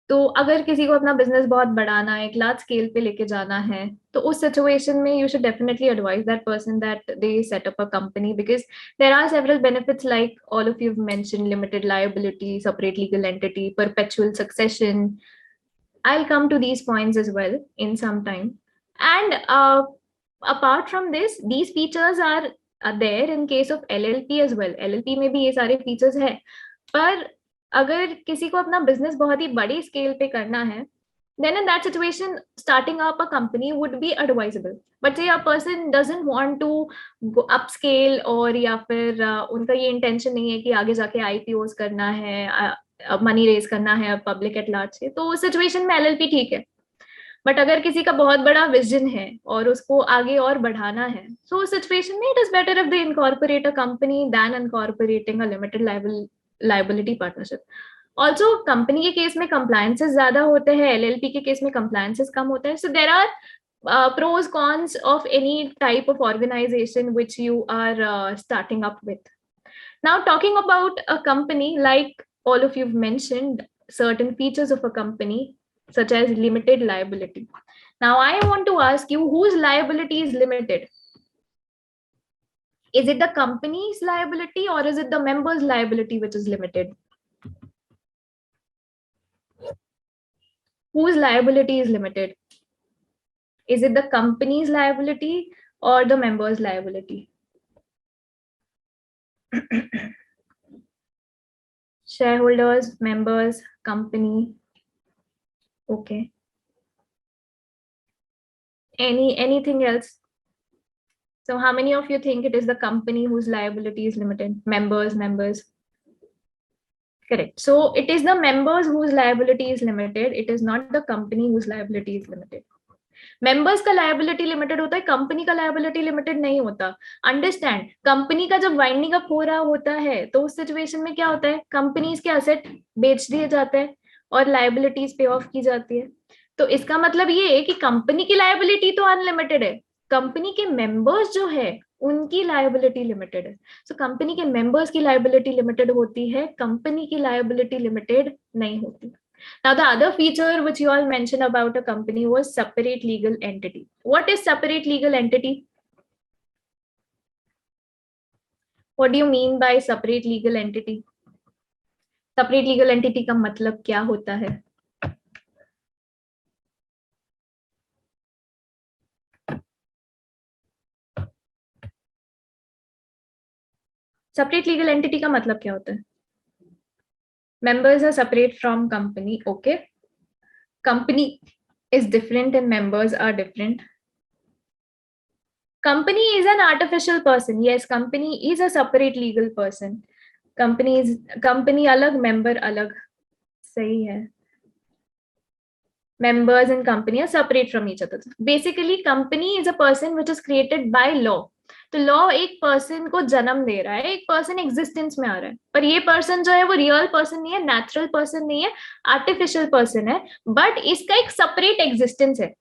तो अगर किसी को अपना बिजनेस बहुत बढ़ाना है, एक लार्ज स्केल पे लेके जाना है, तो उस सिचुएशन में you should definitely advise that person that they set up a company, because there are several benefits like all of you have mentioned, limited liability, separate legal entity, perpetual succession. I'll come to these points as well in some time. And apart from this, these features are there in case of LLP as well. LLP में भी ये सारे features है. पर अगर किसी को अपना business बहुत ही बड़ी scale पे करना है, then in that situation, starting up a company would be advisable. But say a person doesn't want to go upscale, और या फिर उनका ये intention नहीं है कि आगे जाके IPOs करना है, मनी रेज करना है पब्लिक एट लार्ज से, तो उस सिचुएशन में LLP ठीक है. बट अगर किसी का बहुत बड़ा विजन है और उसको आगे और बढ़ाना है, सो उस सिचुएशन में it is better if they incorporate a company than incorporating a limited liability partnership. Also company के केस में कंप्लायंसेस ज्यादा होते हैं, LLP के केस में कंप्लायंसेस कम होते हैं. So there are pros cons of any type of organization which you are starting up with. Now talking about a company, like all of you've mentioned certain features of a company such as limited liability. Now I want to ask you, whose liability is limited? Is it the company's liability or is it the member's liability which is limited? Whose liability is limited? Is it the company's liability or the member's liability? Shareholders, members, company. Okay. Anything else? So how many of you think it is the company whose liability is limited? Members. Correct. So it is the members whose liability is limited. It is not the company whose liability is limited. Members का liability limited होता है, company का liability limited नहीं होता. Understand, company का जब winding up हो रहा होता है तो उस सिचुएशन में क्या होता है, कंपनीज के एसेट बेच दिए जाते हैं और लायबिलिटीज पे ऑफ की जाती है. तो इसका मतलब ये है कि कंपनी की लायबिलिटी तो अनलिमिटेड है, कंपनी के मेंबर्स जो है उनकी लायबिलिटी लिमिटेड है. सो कंपनी के मेंबर्स की लायबिलिटी लिमिटेड होती है, कंपनी की लायबिलिटी लिमिटेड नहीं होती. Now, the other feature which you all mentioned about a company was separate legal entity. What is separate legal entity? What do you mean by separate legal entity? Separate legal entity का मतलब क्या होता है? Separate legal entity का मतलब क्या होता है? Members are separate from company, okay. Company is different and members are different. Company is an artificial person. Yes, company is a separate legal person. Company अलग, member अलग. सही है. members in company are separate from each other. Basically company is a person which is created by law. तो law एक person को जन्म दे रहा है, एक पर्सन एग्जिस्टेंस में आ रहा है, पर ये पर्सन जो है वो रियल पर्सन नहीं है, नेचुरल पर्सन नहीं है, आर्टिफिशियल पर्सन है, बट इसका एक सेपरेट एग्जिस्टेंस है.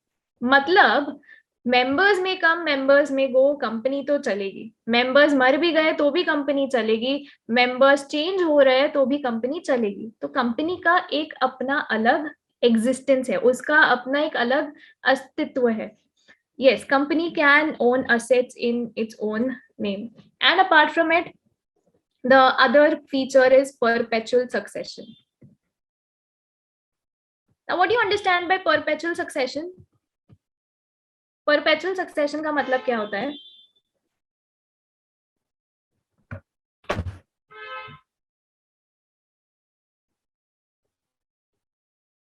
मतलब मेंबर्स में कम, मेंबर्स में गो, कंपनी तो चलेगी. मेंबर्स मर भी गए तो भी कंपनी चलेगी, मेंबर्स चेंज हो रहे हैं तो भी कंपनी चलेगी. तो कंपनी का एक अपना अलग एग्जिस्टेंस है, उसका अपना एक अलग अस्तित्व है. Yes, company can own assets in its own name. And apart from it, the other feature is perpetual succession. Now, what do you understand by perpetual succession? Perpetual succession का मतलब क्या होता है?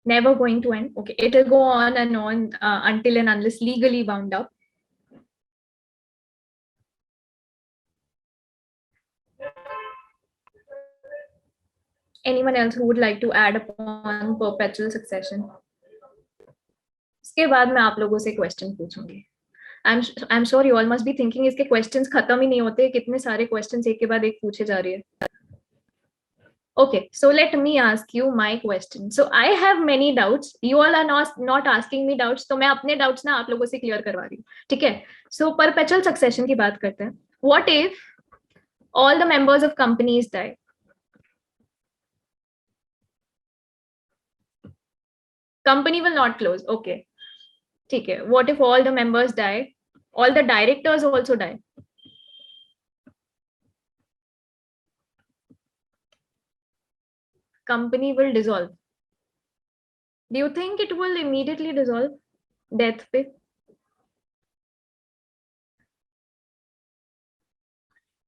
Never going to end. Okay, it will go on and on until and unless legally bound up. Anyone else who would like to add upon perpetual succession? इसके बाद मैं आप लोगों से क्वेश्चन पूछूंगी. I'm sure you all must be thinking इसके questions खत्म ही नहीं होते, कितने सारे questions एक के बाद एक पूछे जा रही है. Okay, so let me ask you my question. So I have many doubts. You all are not asking me doubts. तो मैं अपने doubts ना आप लोगों से clear करवा रही हूँ. ठीक है? So perpetual succession की बात करते हैं. What if all the members of companies die? Company will not close. Okay. ठीक है. What if all the members die? All the directors also die. Company will dissolve. Do you think it will immediately dissolve? Death पे?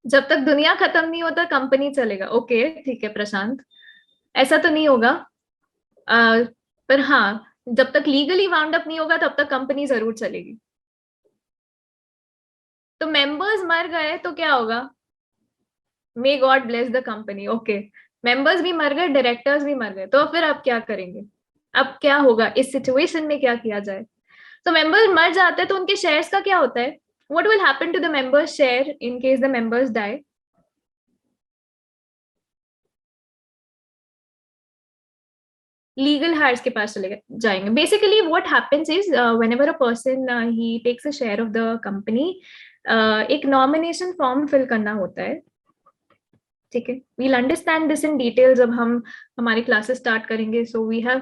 जब तक दुनिया खत्म नहीं होता company चलेगा. ओके, ठीक है प्रशांत, ऐसा तो नहीं होगा. पर हाँ, जब तक लीगली वाउंड अप नहीं होगा तब तक कंपनी जरूर चलेगी. तो मेंबर्स मर गए तो क्या होगा? May God bless the company. Okay, members भी मर गए, डायरेक्टर्स भी मर गए, तो फिर अब क्या करेंगे? अब क्या होगा इस सिचुएशन में, क्या किया जाए? तो मेंबर्स मर जाते हैं तो उनके शेयर्स का क्या होता है? What will happen to the members' share in case the members die? Legal heirs के पास चले जाएंगे. Basically, what happens is whenever a person he takes a share of the company, एक nomination form fill करना होता है. ठीक है, we'll understand this in detail जब हम हमारी classes start करेंगे. So we have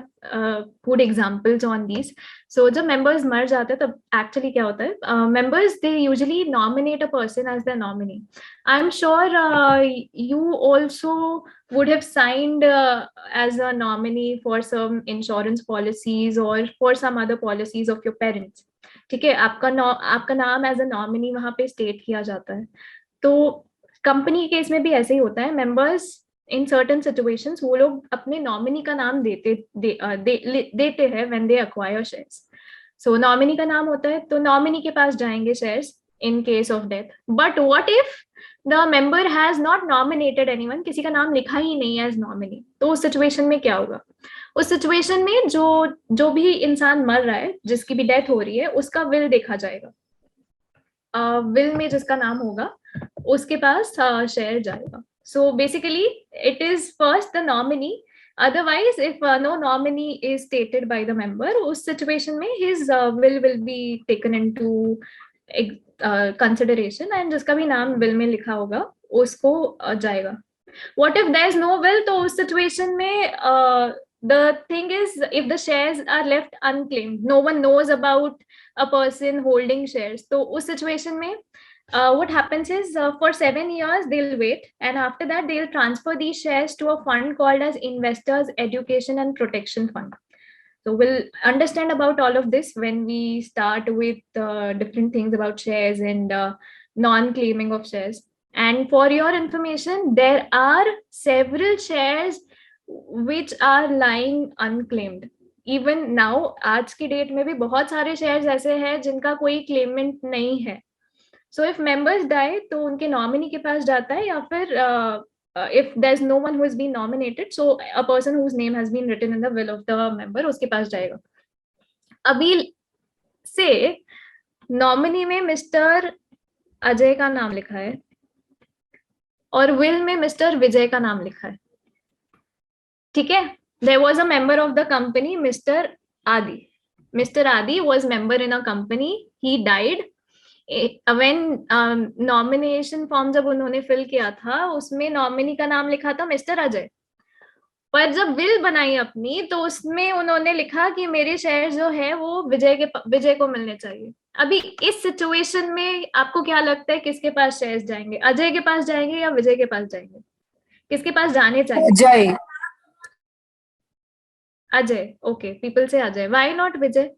good examples on these. So जब members मर जाते हैं तब actually क्या होता है? Members they usually nominate a person as their nominee. I'm sure you also would have signed as a nominee for some insurance policies or for some other policies of your parents. ठीक है, आपका नाम as a nominee वहाँ पे state किया जाता है. तो कंपनी केस में भी ऐसे ही होता है. मेंबर्स इन सर्टेन सिचुएशंस वो लोग अपने नॉमिनी का नाम देते हैं when they acquire shares. So nominee का नाम होता है तो नॉमिनी के पास जाएंगे shares in case of death. But what if the member has not nominated anyone, किसी का नाम लिखा ही नहीं है एज नॉमिनी, तो उस सिचुएशन में क्या होगा? उस सिचुएशन में जो भी इंसान मर रहा है, जिसकी भी डेथ हो रही है, उसका विल देखा जाएगा. विल में जिसका नाम होगा उसके पास शेयर जाएगा. So basically it is first the nominee. Otherwise, if no nominee is stated by the member, उस situation में his will be taken into consideration and जिसका भी नाम will में लिखा होगा उसको जाएगा. What if there is no will? तो उस situation में the thing is, if the shares are left unclaimed, no one knows about a person holding shares. तो उस situation में what happens is for 7 years they'll wait, and after that they'll transfer these shares to a fund called as Investors Education and Protection Fund. So we'll understand about all of this when we start with different things about shares and non-claiming of shares. And for your information, there are several shares which are lying unclaimed. Even now, आज की date में भी बहुत सारे shares ऐसे हैं जिनका कोई क्लेमेंट नहीं है. So if members die, तो उनके नॉमिनी के पास जाता है, या फिर if there's no one who has been nominated, so a person whose name has been written in the will of the member, उसके पास जाएगा. अभी से नॉमिनी में मिस्टर अजय का नाम लिखा है और विल में मिस्टर विजय का नाम लिखा है, ठीक है. There was a member of the company, Mr. Adi. Mr. Adi was member in a company. He died. When nomination form जब उन्होंने फिल किया था, उसमें नॉमिनी का नाम लिखा था मिस्टर अजय. पर जब विल बनाई अपनी, तो उसमें उन्होंने लिखा कि मेरे शेयर जो है वो विजय को मिलने चाहिए. अभी इस सिचुएशन में आपको क्या लगता है किसके पास शेयर्स जाएंगे? अजय के पास जाएंगे या विजय के पास जाएंगे? किसके पास जाने चाहिए? अजय. अजय. ओके, पीपल से Ajay. Why not Vijay?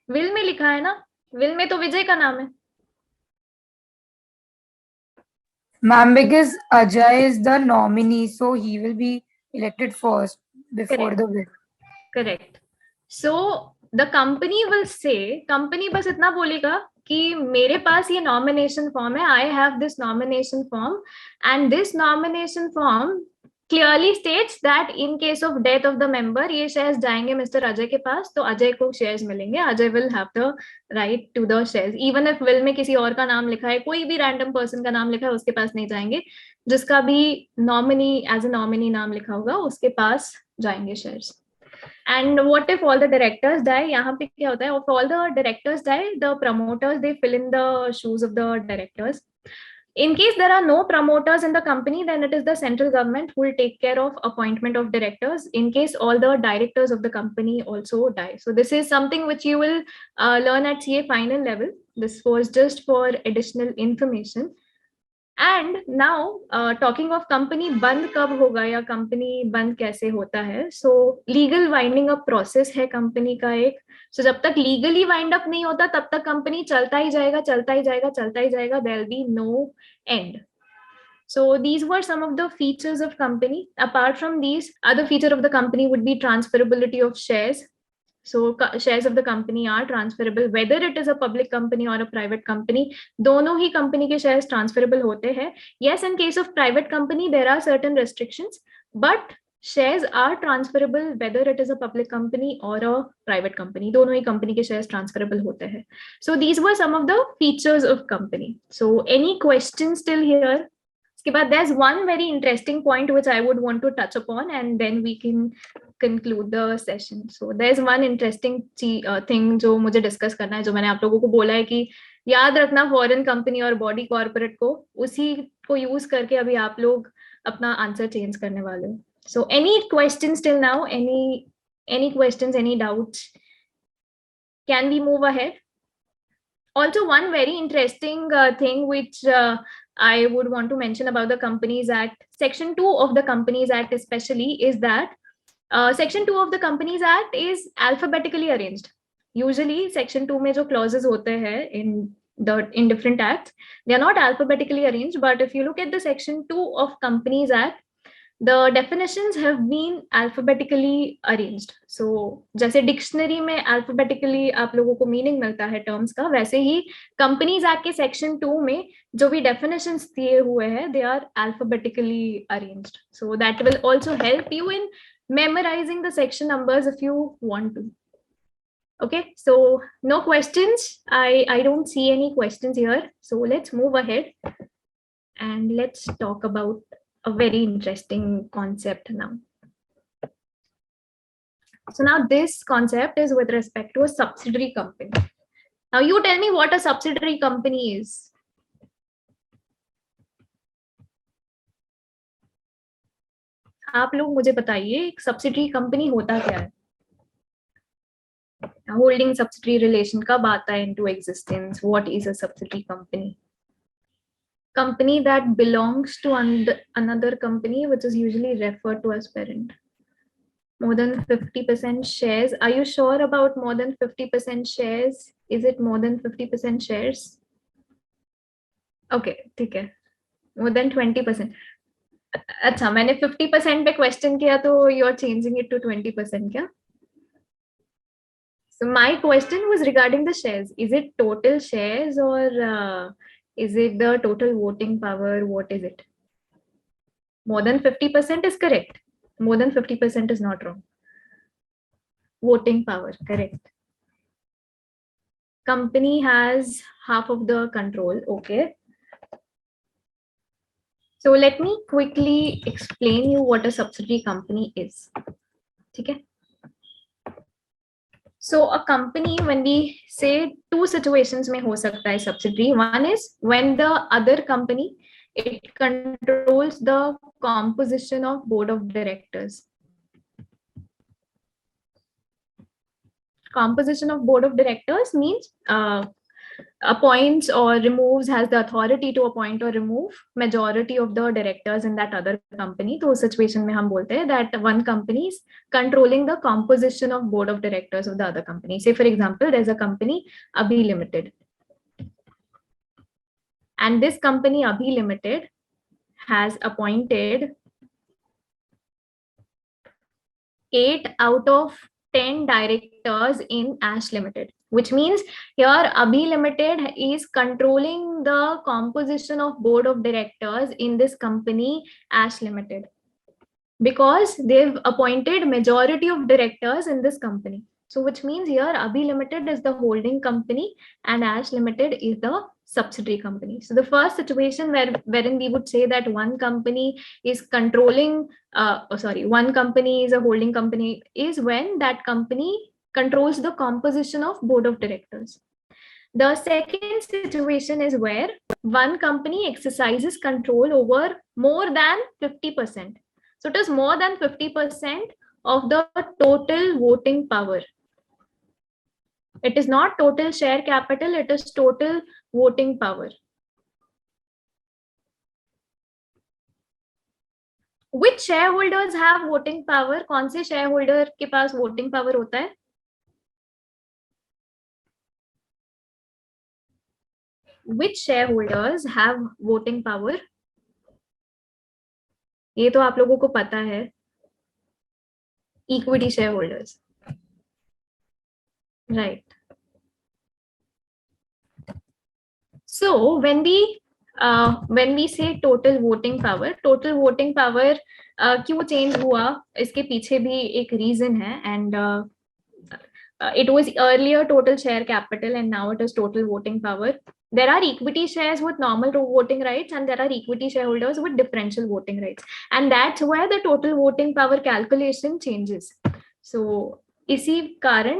Will में लिखा है ना, विल में तो विजय का नाम है. Ma'am, because Ajay is the nominee, so he will be elected first before Correct. the will. Correct. So the company will say, company बस इतना बोलेगा कि मेरे पास ये नॉमिनेशन फॉर्म है, I have this nomination form and this nomination form clearly states that in case of death of the member ये shares जाएंगे mister Ajay के पास, तो अजय को शेयर्स मिलेंगे. Ajay will have the right to the shares. Even if will में किसी और का नाम लिखा है, कोई भी रैंडम पर्सन का नाम लिखा है, उसके पास नहीं जाएंगे. जिसका भी नॉमिनी एज ए नॉमिनी नाम लिखा होगा उसके पास जाएंगे shares. And what if all the directors die? यहाँ पे क्या होता है? If all the directors die, the promoters they fill in the shoes of the directors. In case there are no promoters in the company, then it is the central government who will take care of appointment of directors. In case all the directors of the company also die. So this is something which you will learn at CA final level. This was just for additional information. And now talking of company बंद कब होगा या company बंद कैसे होता है. सो legal winding up process है company का एक. सो जब तक लीगली वाइंड अप नहीं होता तब तक कंपनी चलता ही जाएगा, चलता ही जाएगा, चलता ही जाएगा. There will be no end. So these were some of the features of company. Apart from these, other feature of the company would be transferability of shares. So shares of the company are transferable whether it is a public company or a private company. दोनों ही company के shares transferable होते हैं. Yes, in case of private company there are certain restrictions, but shares are transferable whether it is a public company or a private company. दोनों ही company के shares transferable होते हैं. So these were some of the features of company. So any questions still here? उसके बाद there's one very interesting point which I would want to touch upon and then we can conclude the session. So there's one interesting thing जो मुझे discuss करना है, जो मैंने आप लोगों को बोला है कि याद रखना फॉरेन कंपनी और बॉडी कॉर्पोरेट को, उसी को यूज करके अभी आप लोग अपना आंसर चेंज करने वाले हो. So any questions till now? Any questions, any doubts? Can we move ahead? Also, one very interesting thing which I would want to mention about the Companies Act, Section 2 of the Companies Act especially, is that Section 2 of the Companies Act is alphabetically arranged. Usually, Section 2 में जो clauses होते हैं in different acts, they are not alphabetically arranged. But if you look at the Section 2 of Companies Act, the definitions have been alphabetically arranged. So जैसे dictionary में alphabetically आप लोगों को meaning मिलता है टर्म्स का, वैसे ही कंपनीज एक्ट के सेक्शन 2 में जो भी definitions दिए हुए हैं they are alphabetically arranged. So that will also help you in memorizing the section numbers if you want to. Okay, so no questions. I don't see any questions here. So let's move ahead and let's talk about a very interesting concept now. So now this concept is with respect to a subsidiary company. Now you tell me what a subsidiary company is. आप लोग मुझे बताइए एक subsidiary company होता क्या है? Holding subsidiary relation कब आता है into existence? What is a subsidiary company? Company that belongs to another company which is usually referred to as parent. More than 50% shares. Are you sure about more than 50% shares? Is it more than 50% shares? Okay, ठीक है. More than 20%. अच्छा, मैंने 50% पे question किया तो you're changing it to 20% क्या? So my question was regarding the shares. Is it total shares or is it the total voting power? What is it? More than 50% is correct. More than 50% is not wrong. Voting power, correct. company has half of the control. Okay. So let me quickly explain you what a subsidiary company is. Okay. So a company, when we say two situations mein ho sakta hai subsidiary, one is when the other company, it controls the composition of board of directors. Composition of board of directors means appoints or removes, has the authority to appoint or remove majority of the directors in that other company. तो उस situation में हम बोलते हैं that one company is controlling the composition of board of directors of the other company. Say for example, there's a company Abhi Limited, and this company Abhi Limited has appointed 8 out of 10 directors in Ash Limited, which means here Abhi Limited is controlling the composition of board of directors in this company Ash Limited, because they've appointed majority of directors in this company. So which means here Abhi Limited is the holding company and Ash Limited is the subsidiary company. So the first situation wherein we would say that one company is controlling, one company is a holding company, is when that company controls the composition of board of directors. The second situation is where one company exercises control over more than 50%. So it is more than 50% of the total voting power. It is not total share capital, it is total voting power. Which shareholders have voting power? कौन से shareholder के पास voting power होता है? Which shareholders have voting power? ये तो आप लोगों को पता है. Equity shareholders. Right. So when we say total voting power क्यों change हुआ, इसके पीछे भी एक reason है, and it was earlier total share capital and now it is total voting power. There are equity shares with normal voting rights and there are equity shareholders with differential voting rights, and that's where the total voting power calculation changes. So इसी कारण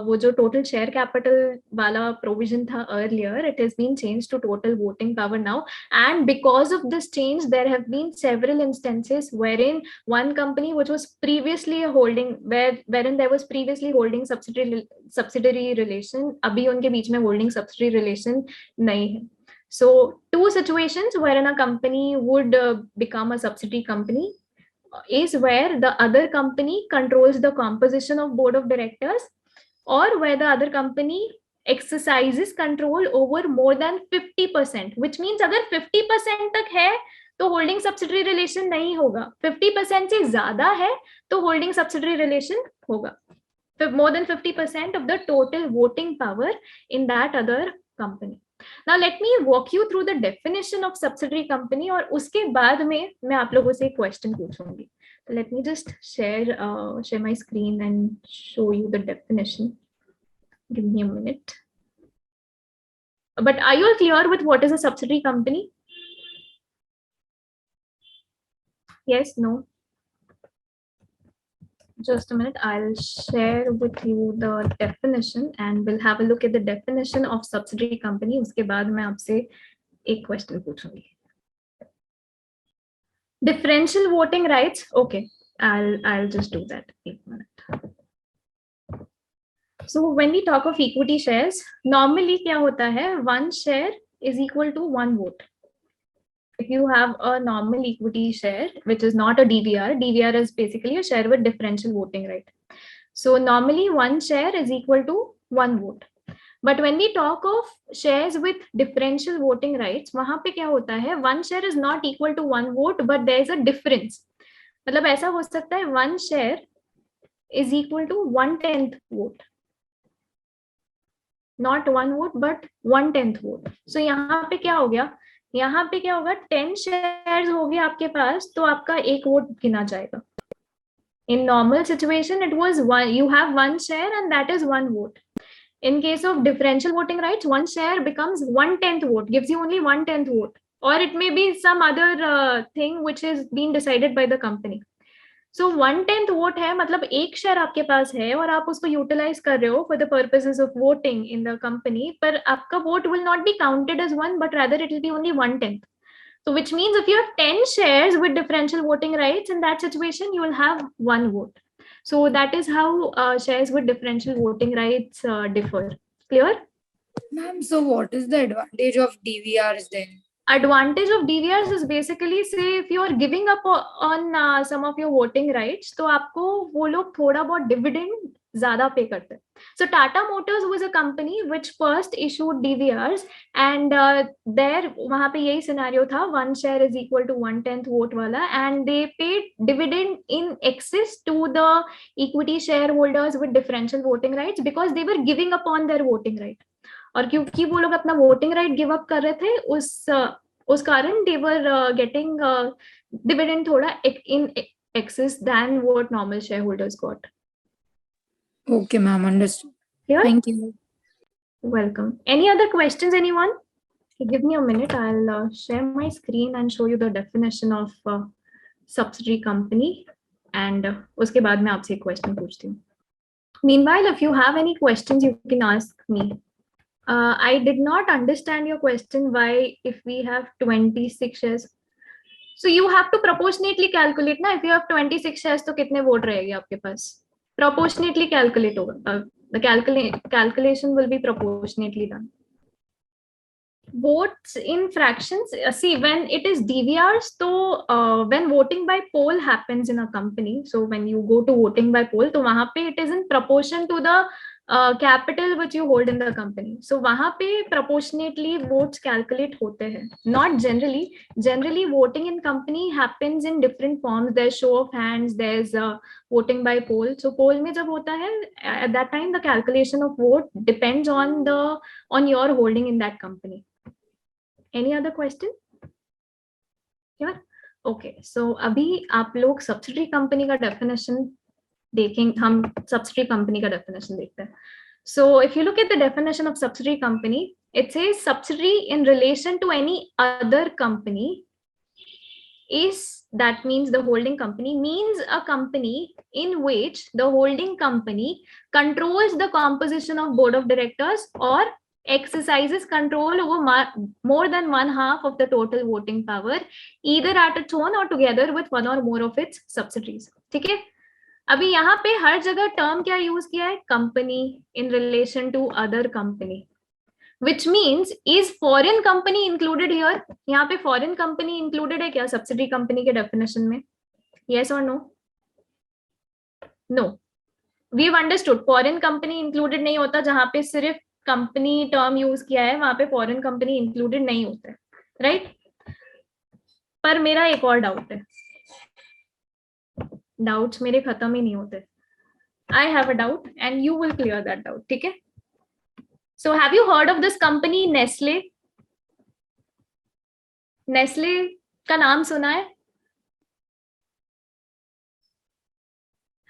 वो जो total share capital वाला provision था earlier, it has been changed to total voting power now, and because of this change there have been several instances wherein one company which was previously holding, wherein there was previously holding subsidiary relation, अभी उनके बीच में holding subsidiary relation नहीं है. So two situations wherein a company would become a subsidiary company is where the other company controls the composition of board of directors, or where the other company exercises control over more than 50%, which means अगर 50% तक है तो holding subsidiary relation नहीं होगा, 50% से ज़्यादा है तो holding subsidiary relation होगा. More than 50% of the total voting power in that other company. Now let me walk you through the definition of subsidiary company, और उसके बाद में मैं आप लोगों से एक question पूछूंगी. So let me just share my screen and show you the definition. Give me a minute. But are you all clear with what is a subsidiary company? Yes, no? Just a minute, I'll share with you the definition and we'll have a look at the definition of subsidiary company. उसके बाद मैं आपसे एक question पूछूंगी. Differential voting rights. Okay, I'll just do that. 1 minute. So when we talk of equity shares, normally क्या होता है? 1 share is equal to 1 vote. If you have a normal equity share, which is not a DVR, DVR is basically a share with differential voting right. So normally 1 share is equal to 1 vote. But when we talk of shares with differential voting rights, वहाँ पे क्या होता है? 1 share is not equal to 1 vote, but there is a difference. मतलब ऐसा हो सकता है 1 share is equal to 1/10 vote. Not 1 vote, but 1/10 vote. So यहाँ पे क्या हो गया? यहाँ पे क्या होगा? 10 shares हो गए आपके पास, तो आपका 1 वोट गिना जाएगा. In normal situation, it was 1. You have 1 share and that is 1 vote. In case of differential voting rights, one share becomes 1/10 vote, gives you only 1/10 vote, or it may be some other thing which is being decided by the company. So 1/10 vote है, मतलब एक share आपके पास है और आप उसको utilise कर रहे हो for the purposes of voting in the company, पर आपका vote will not be counted as one, but rather it will be only 1/10. So which means if you have 10 shares with differential voting rights, in that situation you will have one vote. So that is how shares with differential voting rights differ. Clear? Ma'am, so what is the advantage of DVRs then? Advantage of DVRs is basically, say if you are giving up on some of your voting rights, तो आपको वो लोग थोड़ा बहुत dividend ज़्यादा पे करते हैं. So Tata Motors was a company which first issued DVRs, and there वहाँ पे यही scenario था, one share is equal to 1/10 vote वाला, and they paid dividend in excess to the equity shareholders with differential voting rights because they were giving up on their voting right. और क्योंकि वो लोग अपना वोटिंग राइट गिव अप कर रहे थे, उस कारण they were getting dividend थोड़ा in excess than what normal shareholders got. Okay, ma'am, understood. Clear? Thank you. Welcome. Any other questions, anyone? Give me a minute. I'll share my screen and show you the definition of subsidiary company, and उसके बाद मैं आपसे एक question पूछती हूँ. Meanwhile, if you have any questions, you can ask me. I did not understand your question. Why, if we have 26 shares, so you have to proportionately calculate ना. If you have 26 shares, तो कितने vote रहेंगे आपके पास? Proportionately calculate होगा. The calculation will be proportionately done. Votes in fractions. See, when it is DVRs, so when voting by poll happens in a company, so when you go to voting by poll, तो वहाँ पे it is in proportion to the capital which you hold in the company. So वहाँ पे proportionately votes calculate होते हैं. Not generally. Generally, voting in company happens in different forms. There's show of hands. There's voting by poll. So poll में जब होता है, at that time the calculation of vote depends on your holding in that company. Any other question? Yeah. Okay. So अभी आप लोग subsidiary company का definition देखें. हम subsidiary company का definition देखते हैं. So if you look at the definition of subsidiary company, it says subsidiary in relation to any other company is, that means the holding company, means a company in which the holding company controls the composition of board of directors or exercises control over more than 1/2 of the total voting power, either at its own or together with one or more of its subsidiaries. ठीक है? अभी यहाँ पे हर जगह term क्या use किया है? Company in relation to other company, which means is foreign company included here? यहाँ पे foreign company included है क्या subsidiary company के definition में? Yes or no? No. We've understood foreign company included नहीं होता. जहाँ पे सिर्फ कंपनी टर्म यूज किया है वहां पे फॉरेन कंपनी इंक्लूडेड नहीं होता है, राइट? पर मेरा एक और डाउट है. डाउट्स मेरे खत्म ही नहीं होते. I have a doubt and you will clear that doubt. ठीक है? So have you heard of this company Nestle? Nestle का नाम सुना है?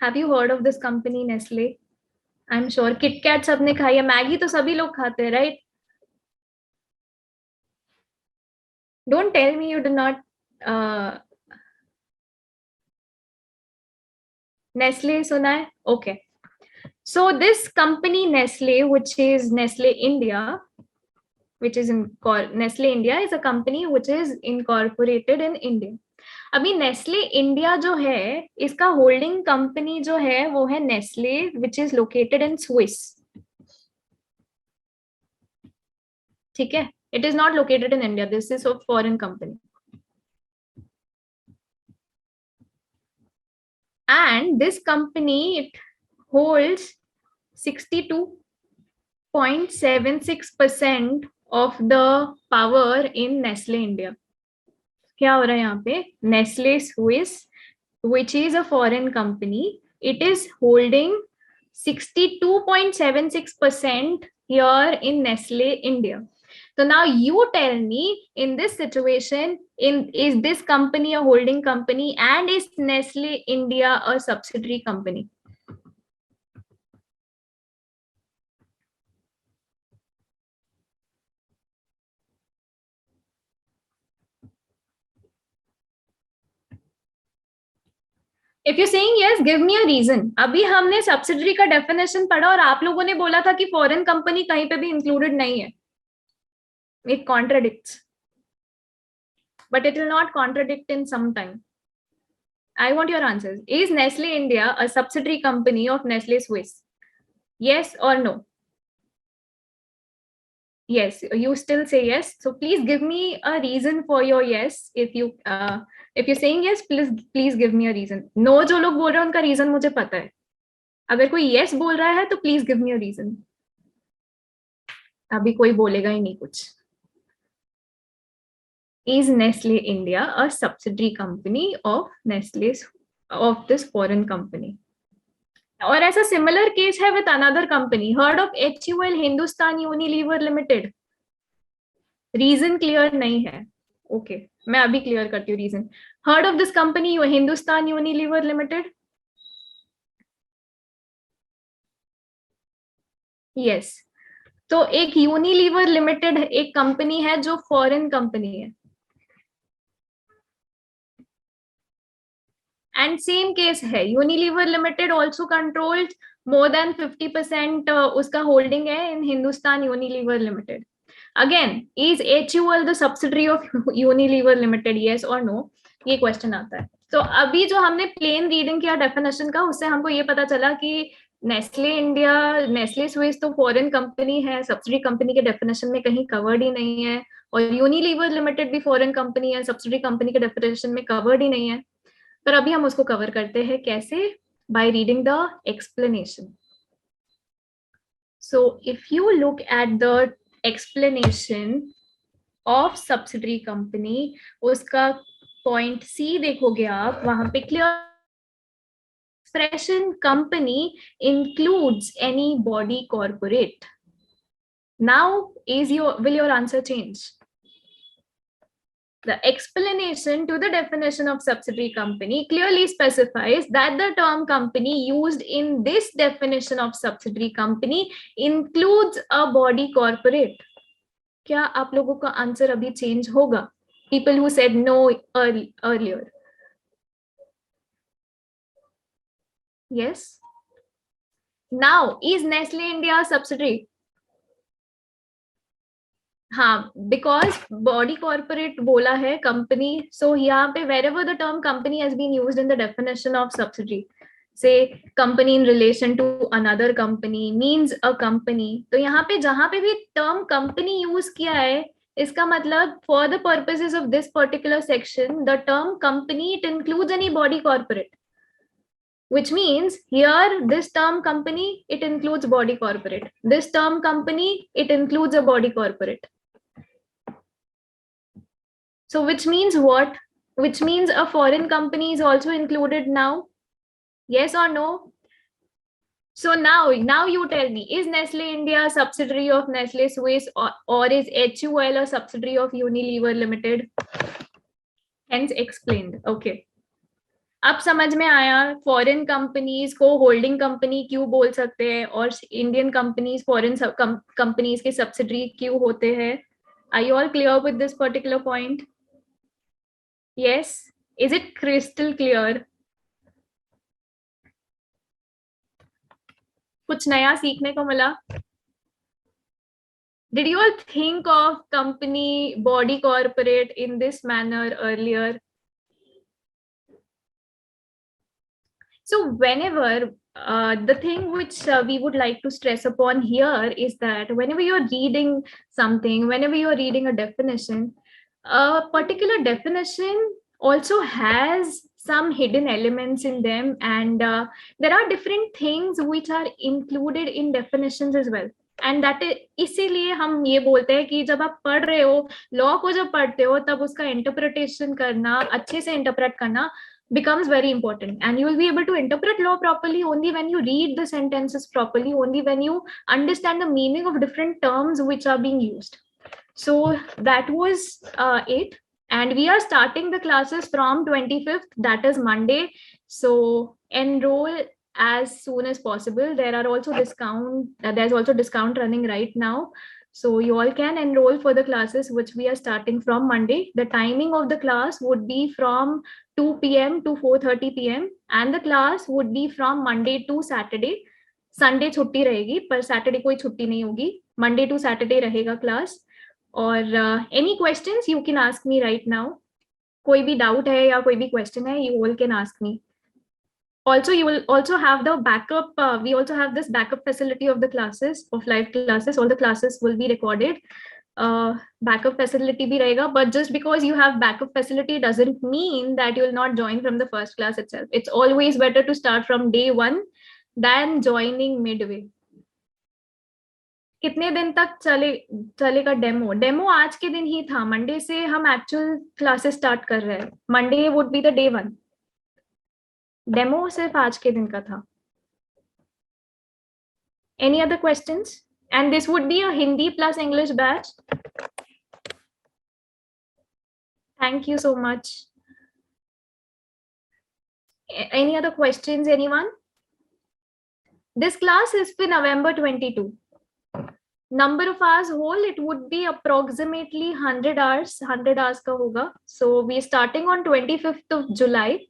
Have you heard of this company Nestle? I am sure KitKat सबने खाई है. मैगी तो सभी लोग खाते हैं, right? Don't tell me you do not. Nestle सुना है? Okay. So this company Nestle, which is Nestle India, which is Nestle India is a company which is incorporated in India. अभी नेस्ले इंडिया जो है, इसका holding company जो है वो है Nestle, which is located in Swiss. ठीक है? It is not located in India. This is a foreign company. And this company it holds 62.76% of the power in Nestle India. क्या हो रहा है यहाँ पे? Nestle Swiss, which is a foreign company, it is holding 62.76% here in Nestle India. So now you tell me, in this situation, is this company a holding company and is Nestle India a subsidiary company? If you're saying yes, give me a reason. अभी हमने subsidiary का definition पढ़ा और आप लोगों ने बोला था कि फॉरेन कंपनी कहीं पे भी इंक्लूडेड नहीं है. It contradicts. But it will not contradict in some time. I want your answers. Is Nestle India a subsidiary company of Nestle Swiss? Yes or no? Yes, you still say yes. So please give me a reason for your yes. If you're saying yes, please give me a reason. No जो लोग बोल रहे हैं उनका reason मुझे पता है. अगर कोई yes बोल रहा है तो please give me a reason. अभी कोई बोलेगा ही नहीं कुछ. Is Nestle India a subsidiary company of this foreign company? और ऐसा सिमिलर केस है with another company. Heard of HUL Hindustan Unilever limited. Reason clear नहीं है. ओके, मैं अभी क्लियर करती हूँ reason. Heard of this company Hindustan Unilever limited? Yes. तो एक यूनिलीवर लिमिटेड एक कंपनी है जो फॉरेन कंपनी है. And same case है. Unilever Limited also controlled more than 50% उसका holding है in Hindustan Unilever Limited. Again, is HUL the subsidiary of Unilever Limited? Yes or no? ये question आता है. तो अभी जो हमने plain reading किया definition का, उससे हमको ये पता चला कि नेस्ले इंडिया, नेस्ले स्विस तो फॉरेन कंपनी है, सब्सिडरी कंपनी के डेफिनेशन में कहीं कवर्ड ही नहीं है. और यूनिलीवर लिमिटेड भी फॉरेन कंपनी है, सब्सिडरी कंपनी के डेफिनेशन में कवर्ड ही नहीं है. पर अभी हम उसको कवर करते हैं. कैसे? By reading the explanation. So if you look at the explanation of subsidiary company, उसका पॉइंट सी देखोगे आप, वहां पे clear expression company includes any body corporate. Now will your answer change? The explanation to the definition of subsidiary company clearly specifies that the term company used in this definition of subsidiary company includes a body corporate. क्या आप लोगों का answer अभी change होगा? People who said no earlier. Yes. Now, is Nestle India a subsidiary? हाँ, because body corporate बोला है company, so यहाँ पे wherever the term company has been used in the definition of subsidiary, say company in relation to another company means a company. तो यहाँ पे जहाँ पे भी term company use किया है, इसका मतलब for the purposes of this particular section, the term company, it includes any body corporate. Which means here this term company, it includes body corporate. This term company, it includes a body corporate. So which means what? Which means a foreign company is also included now. Yes or no? So now you tell me, is Nestle India a subsidiary of Nestle Swiss or is HUL a subsidiary of Unilever Limited? Hence explained. Okay. अब समझ में आया foreign companies को holding company क्यों बोल सकते हैं और इंडियन कंपनीज फॉरेन कंपनीज के सब्सिडरी क्यों होते हैं. Are you all clear with this particular point? Yes. Is it crystal clear? कुछ नया सीखने को मिला? Did you all think of company body corporate in this manner earlier? So whenever the thing which we would like to stress upon here is that whenever you're reading something, whenever you're reading a definition, a particular definition also has some hidden elements in them, and there are different things which are included in definitions as well. And that is इसीलिए हम ये बोलते हैं कि जब आप पढ़ रहे हो लॉ को, जब पढ़ते हो तब उसका इंटरप्रिटेशन करना, अच्छे से इंटरप्रेट करना becomes very important, and you will be able to interpret law properly only when you read the sentences properly, only when you understand the meaning of different terms which are being used. So that was it, and we are starting the classes from 25th, that is Monday. So enroll as soon as possible. There are also there's also discount running right now. So you all can enroll for the classes which we are starting from Monday. The timing of the class would be from 2 p.m. to 4:30 p.m. and the class would be from Monday to Saturday. Sunday छुट्टी रहेगी पर Saturday कोई छुट्टी नहीं होगी. Monday to Saturday रहेगा class. और any questions you can ask me right now. कोई भी doubt है या कोई भी question है, you all can ask me. Also, you will also have the backup. We also have this backup facility of the classes, of live classes. All the classes will be recorded. Backup facility bhi rahega, but just because you have backup facility doesn't mean that you will not join from the first class itself. It's always better to start from day one than joining midway. कितने दिन तक चलेगा demo आज के दिन ही था. Monday से हम एक्चुअल क्लासेस स्टार्ट कर रहे हैं. Monday would be the day 1. Demo सिर्फ आज के दिन का था. Any other questions? And this would be a Hindi plus English batch. Thank you so much. Any other questions, anyone? This class is for November 22. Number of hours whole, it would be approximately 100 hours. 100 hours ka hoga. So we are starting on 25th of July.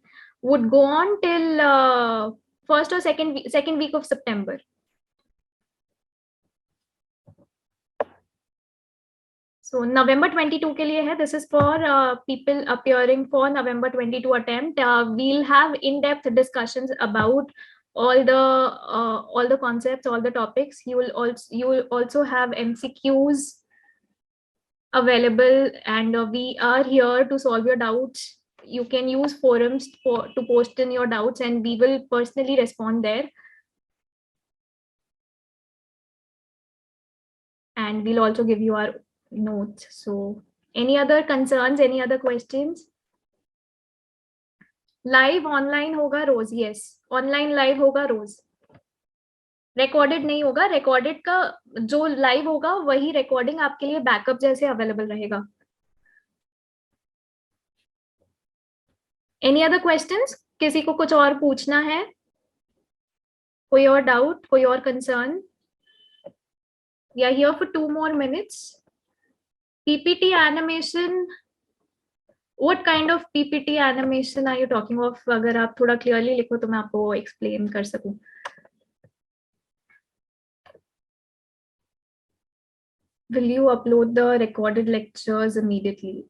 Would go on till first or second week of September. So November 22 ke liye hai. This is for people appearing for November 22 attempt. We'll have in-depth discussions about all the concepts, all the topics. You will also have MCQs available, and we are here to solve your doubts. You can use forums to post in your doubts, and we will personally respond there. And we'll also give you our notes. So any other concerns, any other questions? Live online होगा रोज. Yes, online live होगा रोज. Recorded नहीं होगा. Recorded का जो live होगा वही recording आपके लिए backup जैसे available रहेगा. Any other questions? किसी को कुछ और पूछना है? कोई और doubt, कोई और concern? We are here for 2 more minutes. PPT animation. What kind of PPT animation are you talking of? अगर आप थोड़ा clearly लिखो तो मैं आपको explain कर सकूं. Will you upload the recorded lectures immediately?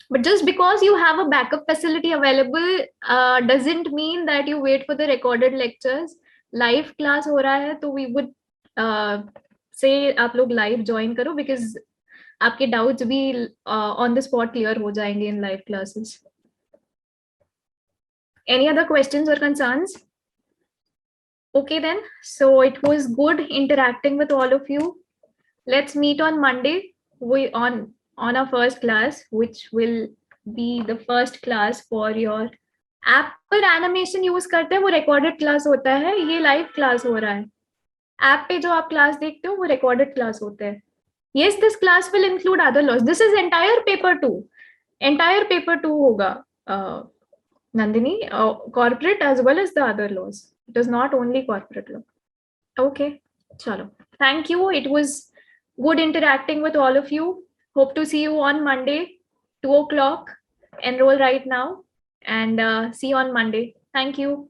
But just because you have a backup facility available doesn't mean that you wait for the recorded lectures. Live class हो रहा है तो we would say आप लोग live join करो, because आपके doubts भी on the spot clear हो जाएंगे in live classes. Any other questions or concerns? Okay then, so it was good interacting with all of you. Let's meet on Monday on our first class, which will be the first class for your app पर animation use करते हैं वो recorded class होता है. ये live class हो रहा है. App पे जो आप class देखते हो वो recorded class होता है. Yes, this class will include other laws. This is entire paper 2. Entire paper 2 होगा, Nandini, corporate as well as the other laws. It is not only corporate law. Okay, chalo. Thank you. It was good interacting with all of you. Hope to see you on Monday, 2 o'clock. Enroll right now and see you on Monday. Thank you.